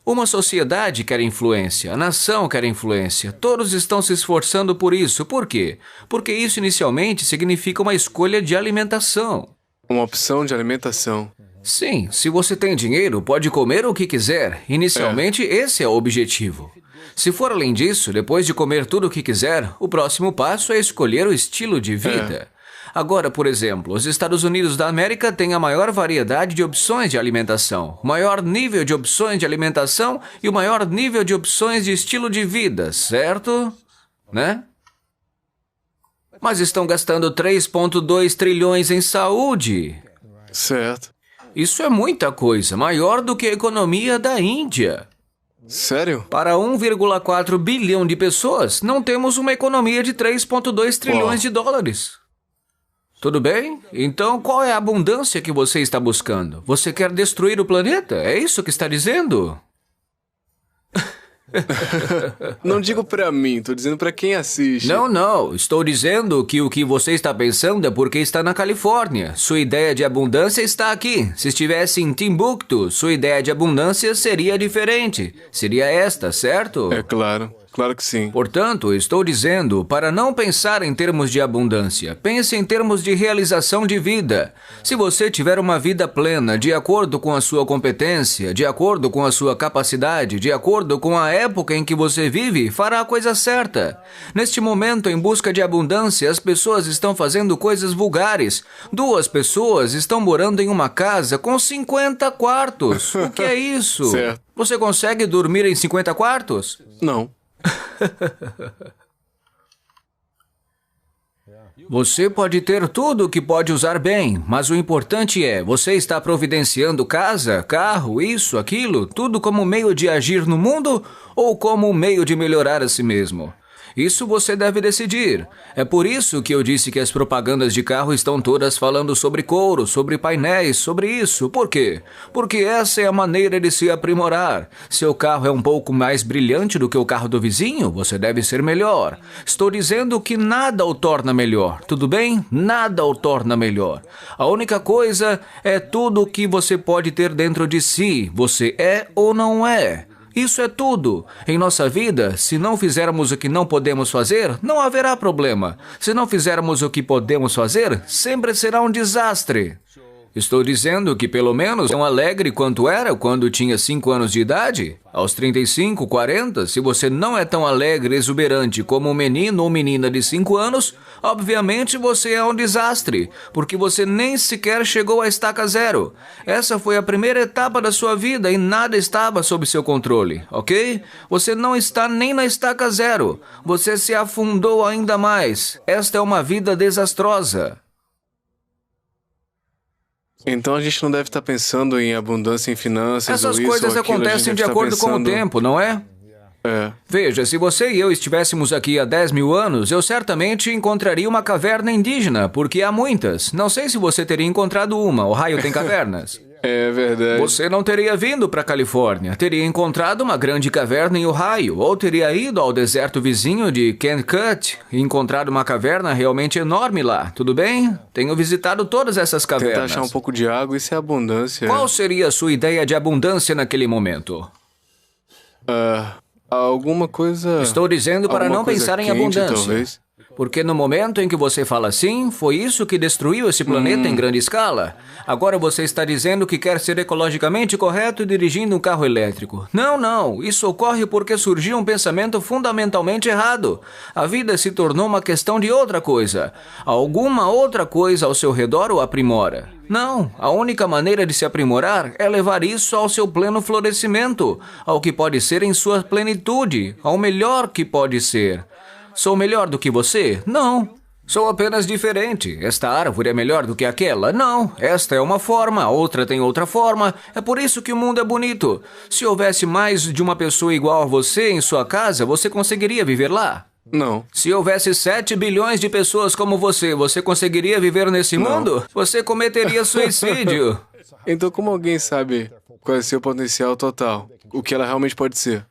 Uma sociedade quer influência, a nação quer influência. Todos estão se esforçando por isso. Por quê? Porque isso inicialmente significa uma escolha de alimentação. Uma opção de alimentação. Sim, se você tem dinheiro, pode comer o que quiser. Inicialmente, esse é o objetivo. Se for além disso, depois de comer tudo o que quiser, o próximo passo é escolher o estilo de vida. Agora, por exemplo, os Estados Unidos da América têm a maior variedade de opções de alimentação, o maior nível de opções de alimentação e o maior nível de opções de estilo de vida, certo? Né? Mas estão gastando 3,2 trilhões em saúde. Certo. Isso é muita coisa, maior do que a economia da Índia. Sério? Para 1,4 bilhão de pessoas, não temos uma economia de 3,2 trilhões de dólares. Tudo bem? Então, qual é a abundância que você está buscando? Você quer destruir o planeta? É isso que está dizendo? Não digo pra mim, tô dizendo pra quem assiste. Não. Estou dizendo que o que você está pensando é porque está na Califórnia. Sua ideia de abundância está aqui. Se estivesse em Timbuktu, sua ideia de abundância seria diferente. Seria esta, certo? É claro. Claro que sim. Portanto, estou dizendo para não pensar em termos de abundância. Pense em termos de realização de vida. Se você tiver uma vida plena, de acordo com a sua competência, de acordo com a sua capacidade, de acordo com a época em que você vive, fará a coisa certa. Neste momento, em busca de abundância, as pessoas estão fazendo coisas vulgares. 2 pessoas estão morando em uma casa com 50 quartos. O que é isso? Certo. Você consegue dormir em 50 quartos? Não. Você pode ter tudo o que pode usar bem, mas o importante é, você está providenciando casa, carro, isso, aquilo, tudo como meio de agir no mundo ou como meio de melhorar a si mesmo? Isso você deve decidir. É por isso que eu disse que as propagandas de carro estão todas falando sobre couro, sobre painéis, sobre isso. Por quê? Porque essa é a maneira de se aprimorar. Seu carro é um pouco mais brilhante do que o carro do vizinho, você deve ser melhor. Estou dizendo que nada o torna melhor, tudo bem? Nada o torna melhor. A única coisa é tudo o que você pode ter dentro de si. Você é ou não é. Isso é tudo. Em nossa vida, se não fizermos o que não podemos fazer, não haverá problema. Se não fizermos o que podemos fazer, sempre será um desastre. Estou dizendo que pelo menos tão alegre quanto era quando tinha 5 anos de idade. Aos 35, 40, se você não é tão alegre e exuberante como um menino ou menina de 5 anos, obviamente você é um desastre, porque você nem sequer chegou à estaca zero. Essa foi a primeira etapa da sua vida e nada estava sob seu controle, ok? Você não está nem na estaca zero. Você se afundou ainda mais. Esta é uma vida desastrosa. Então a gente não deve estar pensando em abundância em finanças Essas ou isso coisas ou aquilo, a gente acontecem deve de estar acordo com o pensando- tempo, não é? É. Veja, se você e eu estivéssemos aqui há 10 mil anos, eu certamente encontraria uma caverna indígena, porque há muitas. Não sei se você teria encontrado uma. Ohio tem cavernas. É verdade. Você não teria vindo para a Califórnia, teria encontrado uma grande caverna em Ohio, ou teria ido ao deserto vizinho de Kentucky e encontrado uma caverna realmente enorme lá, tudo bem? Tenho visitado todas essas Tentar cavernas. achar um pouco de água, isso é abundância. Qual seria a sua ideia de abundância naquele momento? Alguma coisa... Estou dizendo para alguma não coisa pensar em quente, abundância. talvez. Porque no momento em que você fala assim, foi isso que destruiu esse planeta em grande escala. Agora você está dizendo que quer ser ecologicamente correto dirigindo um carro elétrico. Não, não. Isso ocorre porque surgiu um pensamento fundamentalmente errado. A vida se tornou uma questão de outra coisa. Alguma outra coisa ao seu redor o aprimora. Não, a única maneira de se aprimorar é levar isso ao seu pleno florescimento, ao que pode ser em sua plenitude, ao melhor que pode ser. Sou melhor do que você? Não. Sou apenas diferente. Esta árvore é melhor do que aquela? Não. Esta é uma forma, a outra tem outra forma. É por isso que o mundo é bonito. Se houvesse mais de uma pessoa igual a você em sua casa, você conseguiria viver lá? Não. Se houvesse 7 bilhões de pessoas como você conseguiria viver nesse mundo? Você cometeria suicídio. Então como alguém sabe qual é o seu potencial total? O que ela realmente pode ser?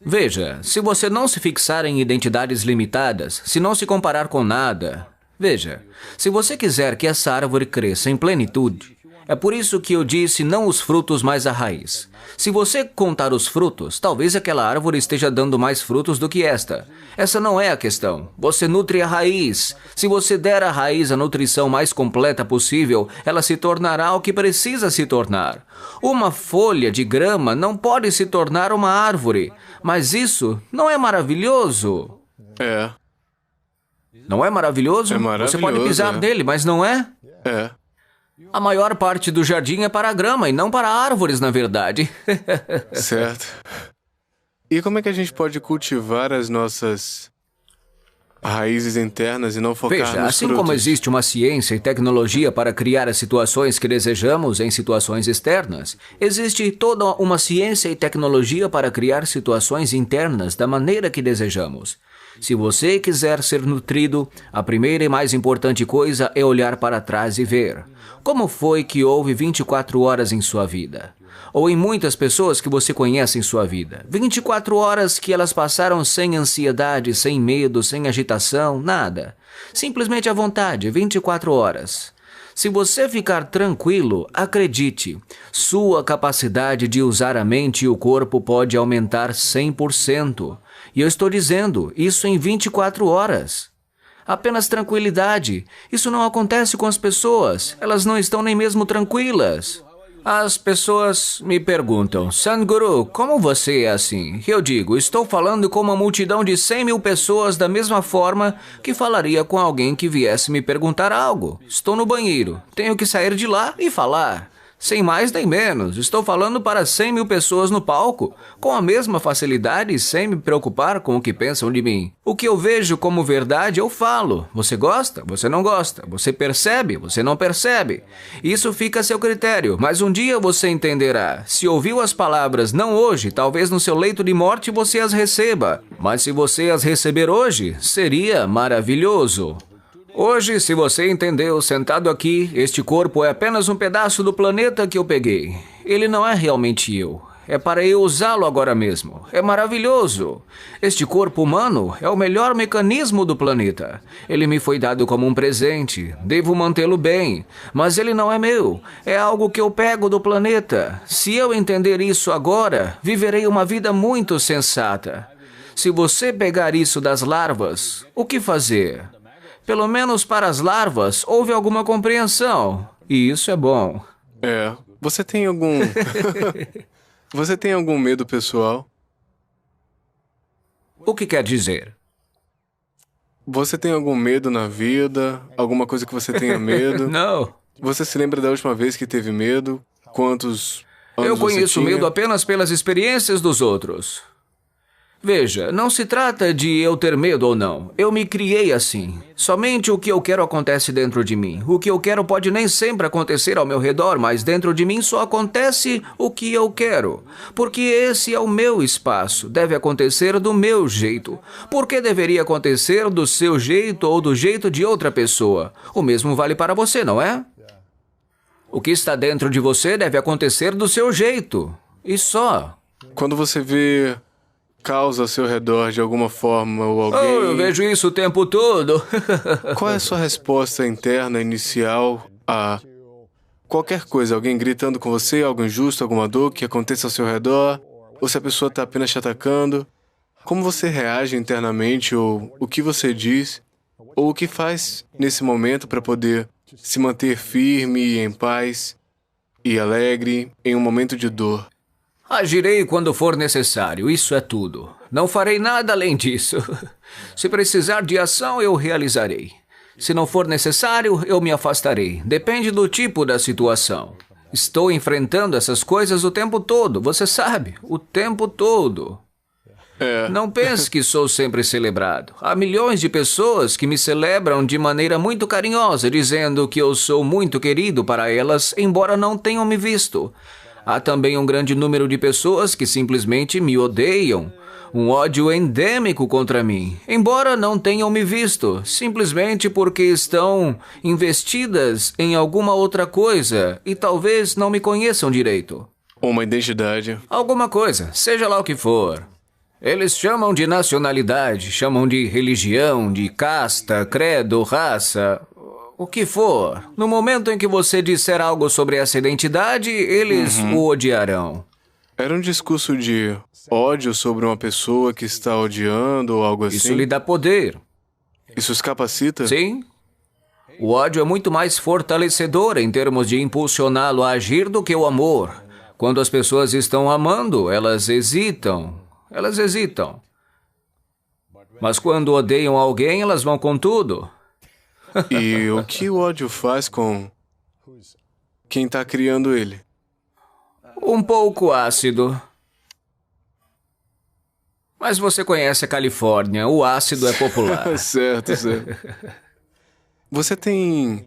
Veja, se você não se fixar em identidades limitadas, se não se comparar com nada... Veja, se você quiser que essa árvore cresça em plenitude, é por isso que eu disse não os frutos, mas a raiz. Se você contar os frutos, talvez aquela árvore esteja dando mais frutos do que esta. Essa não é a questão. Você nutre a raiz. Se você der à raiz a nutrição mais completa possível, ela se tornará o que precisa se tornar. Uma folha de grama não pode se tornar uma árvore. Mas isso não é maravilhoso? É. Não é maravilhoso? É maravilhoso, Você pode pisar é. nele, mas não é? É. A maior parte do jardim é para a grama e não para árvores, na verdade. Certo. E como é que a gente pode cultivar as nossas raízes internas e não focar Veja, nos assim frutos? como existe uma ciência e tecnologia para criar as situações que desejamos em situações externas, existe toda uma ciência e tecnologia para criar situações internas da maneira que desejamos. Se você quiser ser nutrido, a primeira e mais importante coisa é olhar para trás e ver como foi que houve 24 horas em sua vida. Ou em muitas pessoas que você conhece em sua vida. 24 horas que elas passaram sem ansiedade, sem medo, sem agitação, nada. Simplesmente à vontade, 24 horas. Se você ficar tranquilo, acredite, sua capacidade de usar a mente e o corpo pode aumentar 100%. E eu estou dizendo, isso em 24 horas. Apenas tranquilidade. Isso não acontece com as pessoas. Elas não estão nem mesmo tranquilas. As pessoas me perguntam, Sadhguru, como você é assim? Eu digo, estou falando com uma multidão de 100 mil pessoas da mesma forma que falaria com alguém que viesse me perguntar algo. Estou no banheiro, tenho que sair de lá e falar. Sem mais nem menos, estou falando para 100 mil pessoas no palco, com a mesma facilidade, sem me preocupar com o que pensam de mim. O que eu vejo como verdade, eu falo. Você gosta? Você não gosta? Você percebe? Você não percebe? Isso fica a seu critério, mas um dia você entenderá. Se ouviu as palavras não hoje, talvez no seu leito de morte você as receba. Mas se você as receber hoje, seria maravilhoso. Hoje, se você entendeu, sentado aqui, este corpo é apenas um pedaço do planeta que eu peguei. Ele não é realmente eu. É para eu usá-lo agora mesmo. É maravilhoso. Este corpo humano é o melhor mecanismo do planeta. Ele me foi dado como um presente. Devo mantê-lo bem. Mas ele não é meu. É algo que eu pego do planeta. Se eu entender isso agora, viverei uma vida muito sensata. Se você pegar isso das larvas, o que fazer? Pelo menos para as larvas, houve alguma compreensão. E isso é bom. Você tem algum... Você tem algum medo pessoal? O que quer dizer? Você tem algum medo na vida? Alguma coisa que você tenha medo? Não. Você se lembra da última vez que teve medo? Quantos anos Eu conheço você tinha? medo apenas pelas experiências dos outros. Veja, não se trata de eu ter medo ou não. Eu me criei assim. Somente o que eu quero acontece dentro de mim. O que eu quero pode nem sempre acontecer ao meu redor, mas dentro de mim só acontece o que eu quero. Porque esse é o meu espaço. Deve acontecer do meu jeito. Por que deveria acontecer do seu jeito ou do jeito de outra pessoa? O mesmo vale para você, não é? O que está dentro de você deve acontecer do seu jeito. E só. Quando você vê caos ao seu redor de alguma forma ou alguém... Eu vejo isso o tempo todo. Qual é a sua resposta interna, inicial a qualquer coisa? Alguém gritando com você, algo injusto, alguma dor que aconteça ao seu redor? Ou se a pessoa está apenas te atacando? Como você reage internamente ou o que você diz? Ou o que faz nesse momento para poder se manter firme e em paz e alegre em um momento de dor? Agirei quando for necessário, isso é tudo. Não farei nada além disso. Se precisar de ação, eu realizarei. Se não for necessário, eu me afastarei. Depende do tipo da situação. Estou enfrentando essas coisas o tempo todo, você sabe, o tempo todo. Não pense que sou sempre celebrado. Há milhões de pessoas que me celebram de maneira muito carinhosa, dizendo que eu sou muito querido para elas, embora não tenham me visto. Há também um grande número de pessoas que simplesmente me odeiam. Um ódio endêmico contra mim, embora não tenham me visto, simplesmente porque estão investidas em alguma outra coisa e talvez não me conheçam direito. Uma identidade. Alguma coisa, seja lá o que for. Eles chamam de nacionalidade, chamam de religião, de casta, credo, raça... O que for. No momento em que você disser algo sobre essa identidade, eles o odiarão. Era um discurso de ódio sobre uma pessoa que está odiando ou algo assim? Isso lhe dá poder. Isso os capacita? Sim. O ódio é muito mais fortalecedor em termos de impulsioná-lo a agir do que o amor. Quando as pessoas estão amando, elas hesitam. Elas hesitam. Mas quando odeiam alguém, elas vão com tudo. E o que o ódio faz com quem está criando ele? Um pouco ácido. Mas você conhece a Califórnia, o ácido é popular. Certo. Você tem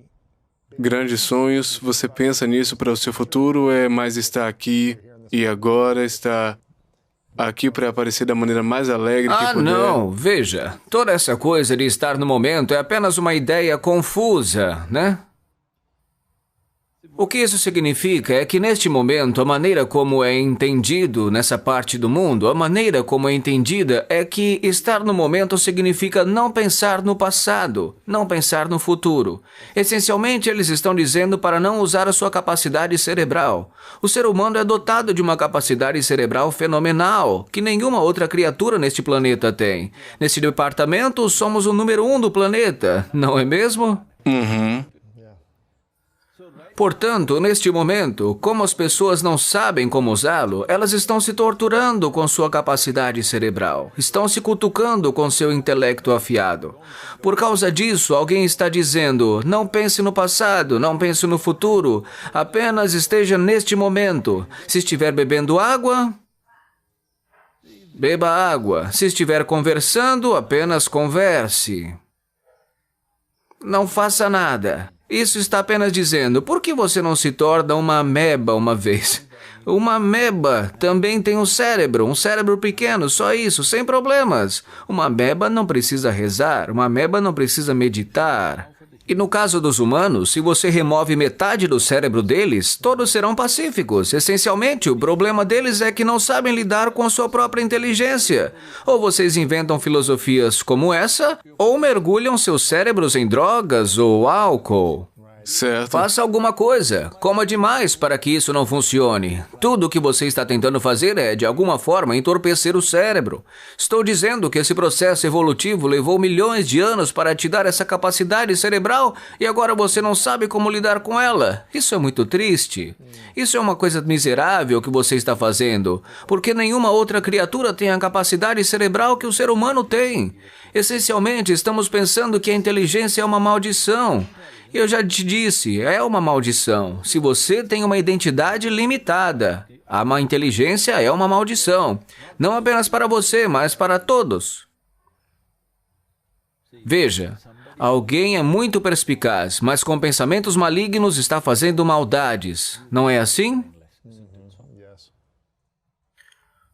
grandes sonhos? Você pensa nisso para o seu futuro? Ou é mais estar aqui e agora, estar aqui para aparecer da maneira mais alegre que puder? Não, veja, toda essa coisa de estar no momento é apenas uma ideia confusa, né? O que isso significa é que neste momento, a maneira como é entendido nessa parte do mundo, a maneira como é entendida é que estar no momento significa não pensar no passado, não pensar no futuro. Essencialmente, eles estão dizendo para não usar a sua capacidade cerebral. O ser humano é dotado de uma capacidade cerebral fenomenal, que nenhuma outra criatura neste planeta tem. Neste departamento, somos o número 1 do planeta, não é mesmo? Uhum. Portanto, neste momento, como as pessoas não sabem como usá-lo, elas estão se torturando com sua capacidade cerebral, estão se cutucando com seu intelecto afiado. Por causa disso, alguém está dizendo, não pense no passado, não pense no futuro, apenas esteja neste momento. Se estiver bebendo água, beba água. Se estiver conversando, apenas converse. Não faça nada. Isso está apenas dizendo, por que você não se torna uma ameba uma vez? Uma ameba também tem um cérebro pequeno, só isso, sem problemas. Uma ameba não precisa rezar, uma ameba não precisa meditar. E no caso dos humanos, se você remove metade do cérebro deles, todos serão pacíficos. Essencialmente, o problema deles é que não sabem lidar com a sua própria inteligência. Ou vocês inventam filosofias como essa, ou mergulham seus cérebros em drogas ou álcool. Certo. Faça alguma coisa. Coma demais para que isso não funcione. Tudo o que você está tentando fazer é, de alguma forma, entorpecer o cérebro. Estou dizendo que esse processo evolutivo levou milhões de anos para te dar essa capacidade cerebral e agora você não sabe como lidar com ela. Isso é muito triste. Isso é uma coisa miserável que você está fazendo, porque nenhuma outra criatura tem a capacidade cerebral que o ser humano tem. Essencialmente, estamos pensando que a inteligência é uma maldição. Eu já te disse, é uma maldição. Se você tem uma identidade limitada, a má inteligência é uma maldição. Não apenas para você, mas para todos. Veja, alguém é muito perspicaz, mas com pensamentos malignos está fazendo maldades. Não é assim?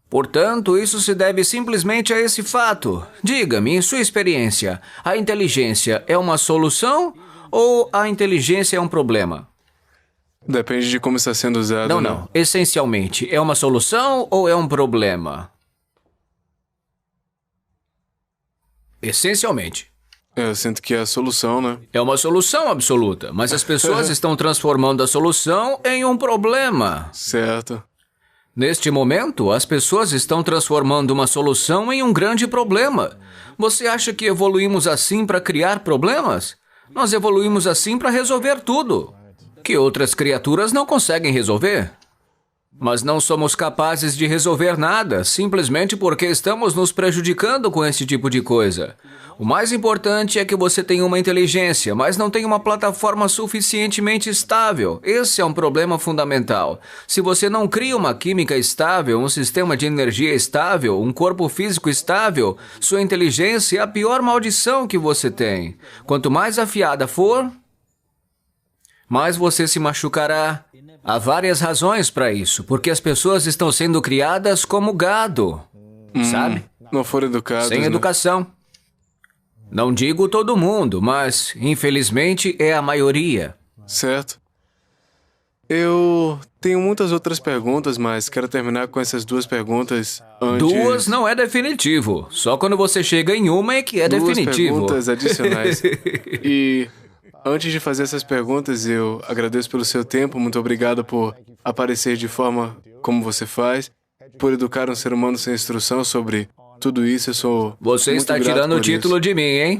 Portanto, isso se deve simplesmente a esse fato. Diga-me, em sua experiência, a inteligência é uma solução ou a inteligência é um problema? Depende de como está sendo usado. Não. Essencialmente, é uma solução ou é um problema? Essencialmente. Eu sinto que é a solução, né? É uma solução absoluta, mas as pessoas estão transformando a solução em um problema. Certo. Neste momento, as pessoas estão transformando uma solução em um grande problema. Você acha que evoluímos assim para criar problemas? Nós evoluímos assim para resolver tudo, que outras criaturas não conseguem resolver. Mas não somos capazes de resolver nada, simplesmente porque estamos nos prejudicando com esse tipo de coisa. O mais importante é que você tenha uma inteligência, mas não tem uma plataforma suficientemente estável. Esse é um problema fundamental. Se você não cria uma química estável, um sistema de energia estável, um corpo físico estável, sua inteligência é a pior maldição que você tem. Quanto mais afiada for, mais você se machucará. Há várias razões para isso, porque as pessoas estão sendo criadas como gado, sabe? Não foram educados, Sem educação. Não digo todo mundo, mas, infelizmente, é a maioria. Certo. Eu tenho muitas outras perguntas, mas quero terminar com essas duas perguntas antes... Duas não é definitivo. Só quando você chega em uma é que é definitivo. Duas perguntas adicionais. E antes de fazer essas perguntas, eu agradeço pelo seu tempo. Muito obrigado por aparecer de forma como você faz, por educar um ser humano sem instrução sobre tudo isso. Eu sou Você muito está grato tirando o por título isso. de mim, hein?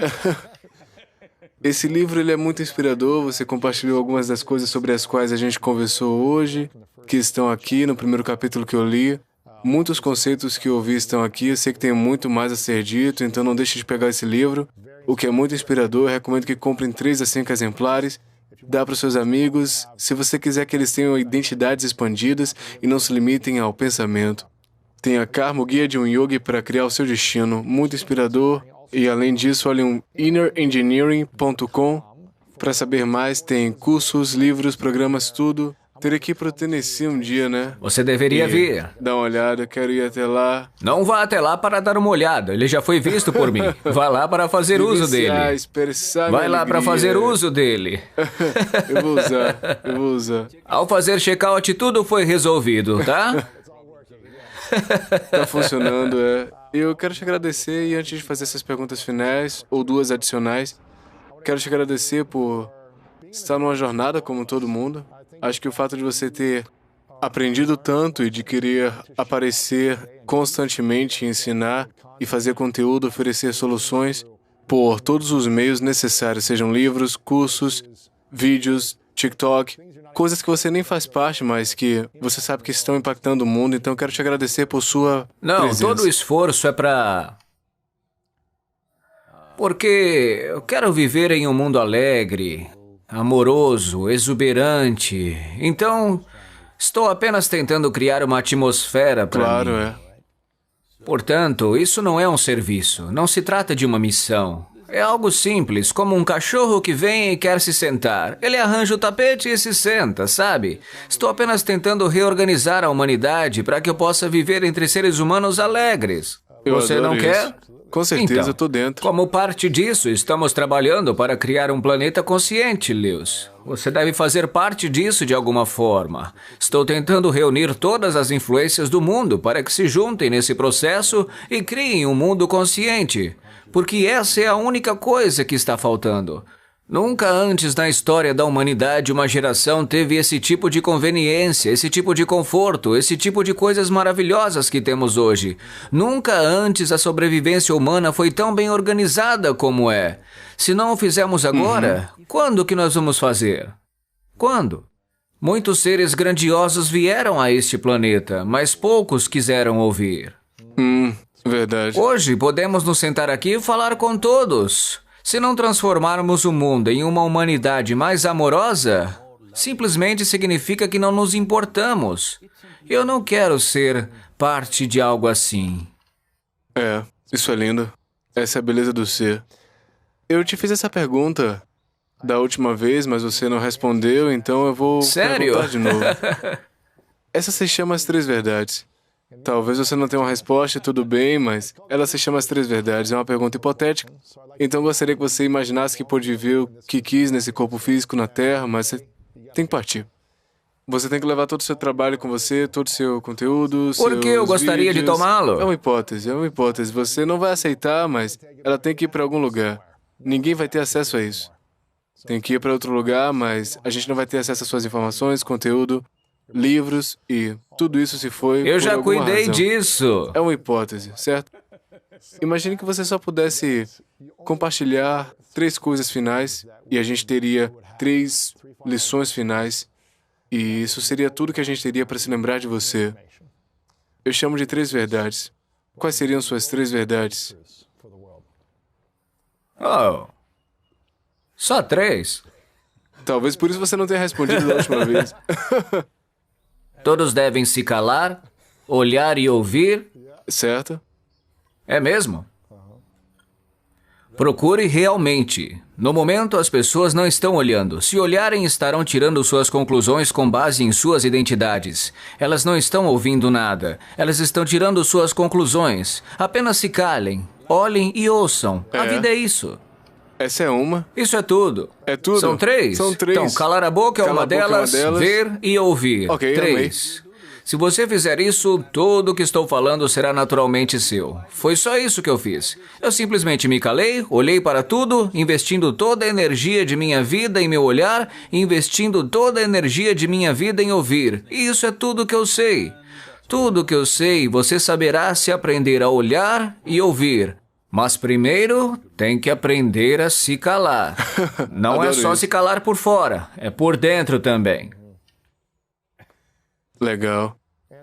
Esse livro ele é muito inspirador. Você compartilhou algumas das coisas sobre as quais a gente conversou hoje, que estão aqui no primeiro capítulo que eu li. Muitos conceitos que eu ouvi estão aqui. Eu sei que tem muito mais a ser dito, então não deixe de pegar esse livro, o que é muito inspirador. Eu recomendo que comprem 3 a 5 exemplares. Dá para os seus amigos, se você quiser que eles tenham identidades expandidas e não se limitem ao pensamento. Tem a Karma, o guia de um yogi para criar o seu destino, muito inspirador. E além disso, olhem um innerengineering.com para saber mais. Tem cursos, livros, programas, tudo. Teria que ir pro Tennessee um dia, né? Você deveria vir. Dá uma olhada, quero ir até lá. Não vá até lá para dar uma olhada. Ele já foi visto por mim. Vá lá para fazer uso dele. Expressar Vai minha lá para alegria. fazer uso dele. Eu vou usar. Ao fazer check-out, tudo foi resolvido, tá? Tá funcionando, é. Eu quero te agradecer e antes de fazer essas perguntas finais, ou duas adicionais, quero te agradecer por estar numa jornada como todo mundo. Acho que o fato de você ter aprendido tanto e de querer aparecer constantemente, ensinar e fazer conteúdo, oferecer soluções por todos os meios necessários, sejam livros, cursos, vídeos, TikTok, coisas que você nem faz parte, mas que você sabe que estão impactando o mundo. Então, eu quero te agradecer por sua presença. Todo o esforço é para... Porque eu quero viver em um mundo alegre, amoroso, exuberante. Então, estou apenas tentando criar uma atmosfera para Claro, mim. é. Portanto, isso não é um serviço, não se trata de uma missão. É algo simples, como um cachorro que vem e quer se sentar. Ele arranja o tapete e se senta, sabe? Estou apenas tentando reorganizar a humanidade para que eu possa viver entre seres humanos alegres. Você adoro não isso. quer? Com certeza, Então, eu tô dentro. Como parte disso, estamos trabalhando para criar um planeta consciente, Lewis. Você deve fazer parte disso de alguma forma. Estou tentando reunir todas as influências do mundo para que se juntem nesse processo e criem um mundo consciente. Porque essa é a única coisa que está faltando. Nunca antes na história da humanidade uma geração teve esse tipo de conveniência, esse tipo de conforto, esse tipo de coisas maravilhosas que temos hoje. Nunca antes a sobrevivência humana foi tão bem organizada como é. Se não o fizermos agora, quando que nós vamos fazer? Quando? Muitos seres grandiosos vieram a este planeta, mas poucos quiseram ouvir. Verdade. Hoje podemos nos sentar aqui e falar com todos. Se não transformarmos o mundo em uma humanidade mais amorosa, simplesmente significa que não nos importamos. Eu não quero ser parte de algo assim. É, isso é lindo. Essa é a beleza do ser. Eu te fiz essa pergunta da última vez, mas você não respondeu, então eu vou Sério? perguntar de novo. Essa se chama As Três Verdades. Talvez você não tenha uma resposta, tudo bem, mas ela se chama As Três Verdades. É uma pergunta hipotética. Então gostaria que você imaginasse que pôde ver o que quis nesse corpo físico na Terra, mas você tem que partir. Você tem que levar todo o seu trabalho com você, todo o seu conteúdo, Por que eu gostaria de tomá-lo? É uma hipótese, é uma hipótese. Você não vai aceitar, mas ela tem que ir para algum lugar. Ninguém vai ter acesso a isso. Tem que ir para outro lugar, mas a gente não vai ter acesso às suas informações, conteúdo, livros e tudo isso se foi Eu por já alguma cuidei razão. disso. É uma hipótese, certo? Imagine que você só pudesse compartilhar 3 coisas finais e a gente teria 3 lições finais e isso seria tudo que a gente teria para se lembrar de você. Eu chamo de 3 verdades. Quais seriam suas 3 verdades? Oh. Só 3? Talvez por isso você não tenha respondido da última vez. Todos devem se calar, olhar e ouvir. Certo? É mesmo? Procure realmente. No momento, as pessoas não estão olhando. Se olharem, estarão tirando suas conclusões com base em suas identidades. Elas não estão ouvindo nada. Elas estão tirando suas conclusões. Apenas se calem, olhem e ouçam. A vida é isso. Essa é uma. Isso é tudo. É tudo? São 3? São 3. Então, calar a boca é Calar uma a boca é uma delas, delas. ver e ouvir. Ok, 3. Se você fizer isso, tudo o que estou falando será naturalmente seu. Foi só isso que eu fiz. Eu simplesmente me calei, olhei para tudo, investindo toda a energia de minha vida em meu olhar, investindo toda a energia de minha vida em ouvir. E isso é tudo que eu sei. Tudo que eu sei, você saberá se aprender a olhar e ouvir. Mas primeiro, tem que aprender a se calar. Não é Adoro só isso. se calar por fora, é por dentro também. Legal.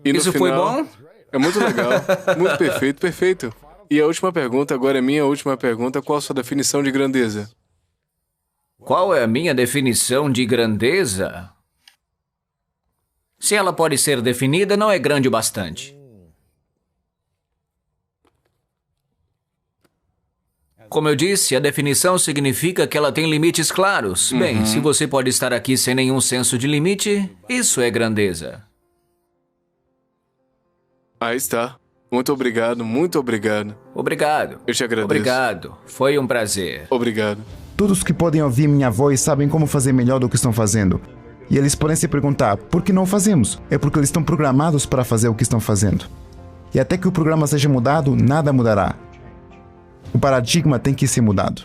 E no Isso foi final- bom? É muito legal. Muito perfeito, perfeito. E a última pergunta, agora é minha última pergunta. Qual a sua definição de grandeza? Qual é a minha definição de grandeza? Se ela pode ser definida, não é grande o bastante. Como eu disse, a definição significa que ela tem limites claros. Bem, se você pode estar aqui sem nenhum senso de limite, isso é grandeza. Aí está. Muito obrigado, muito obrigado. Obrigado. Eu te agradeço. Obrigado. Foi um prazer. Obrigado. Todos que podem ouvir minha voz sabem como fazer melhor do que estão fazendo. E eles podem se perguntar, por que não fazemos? É porque eles estão programados para fazer o que estão fazendo. E até que o programa seja mudado, nada mudará. O paradigma tem que ser mudado.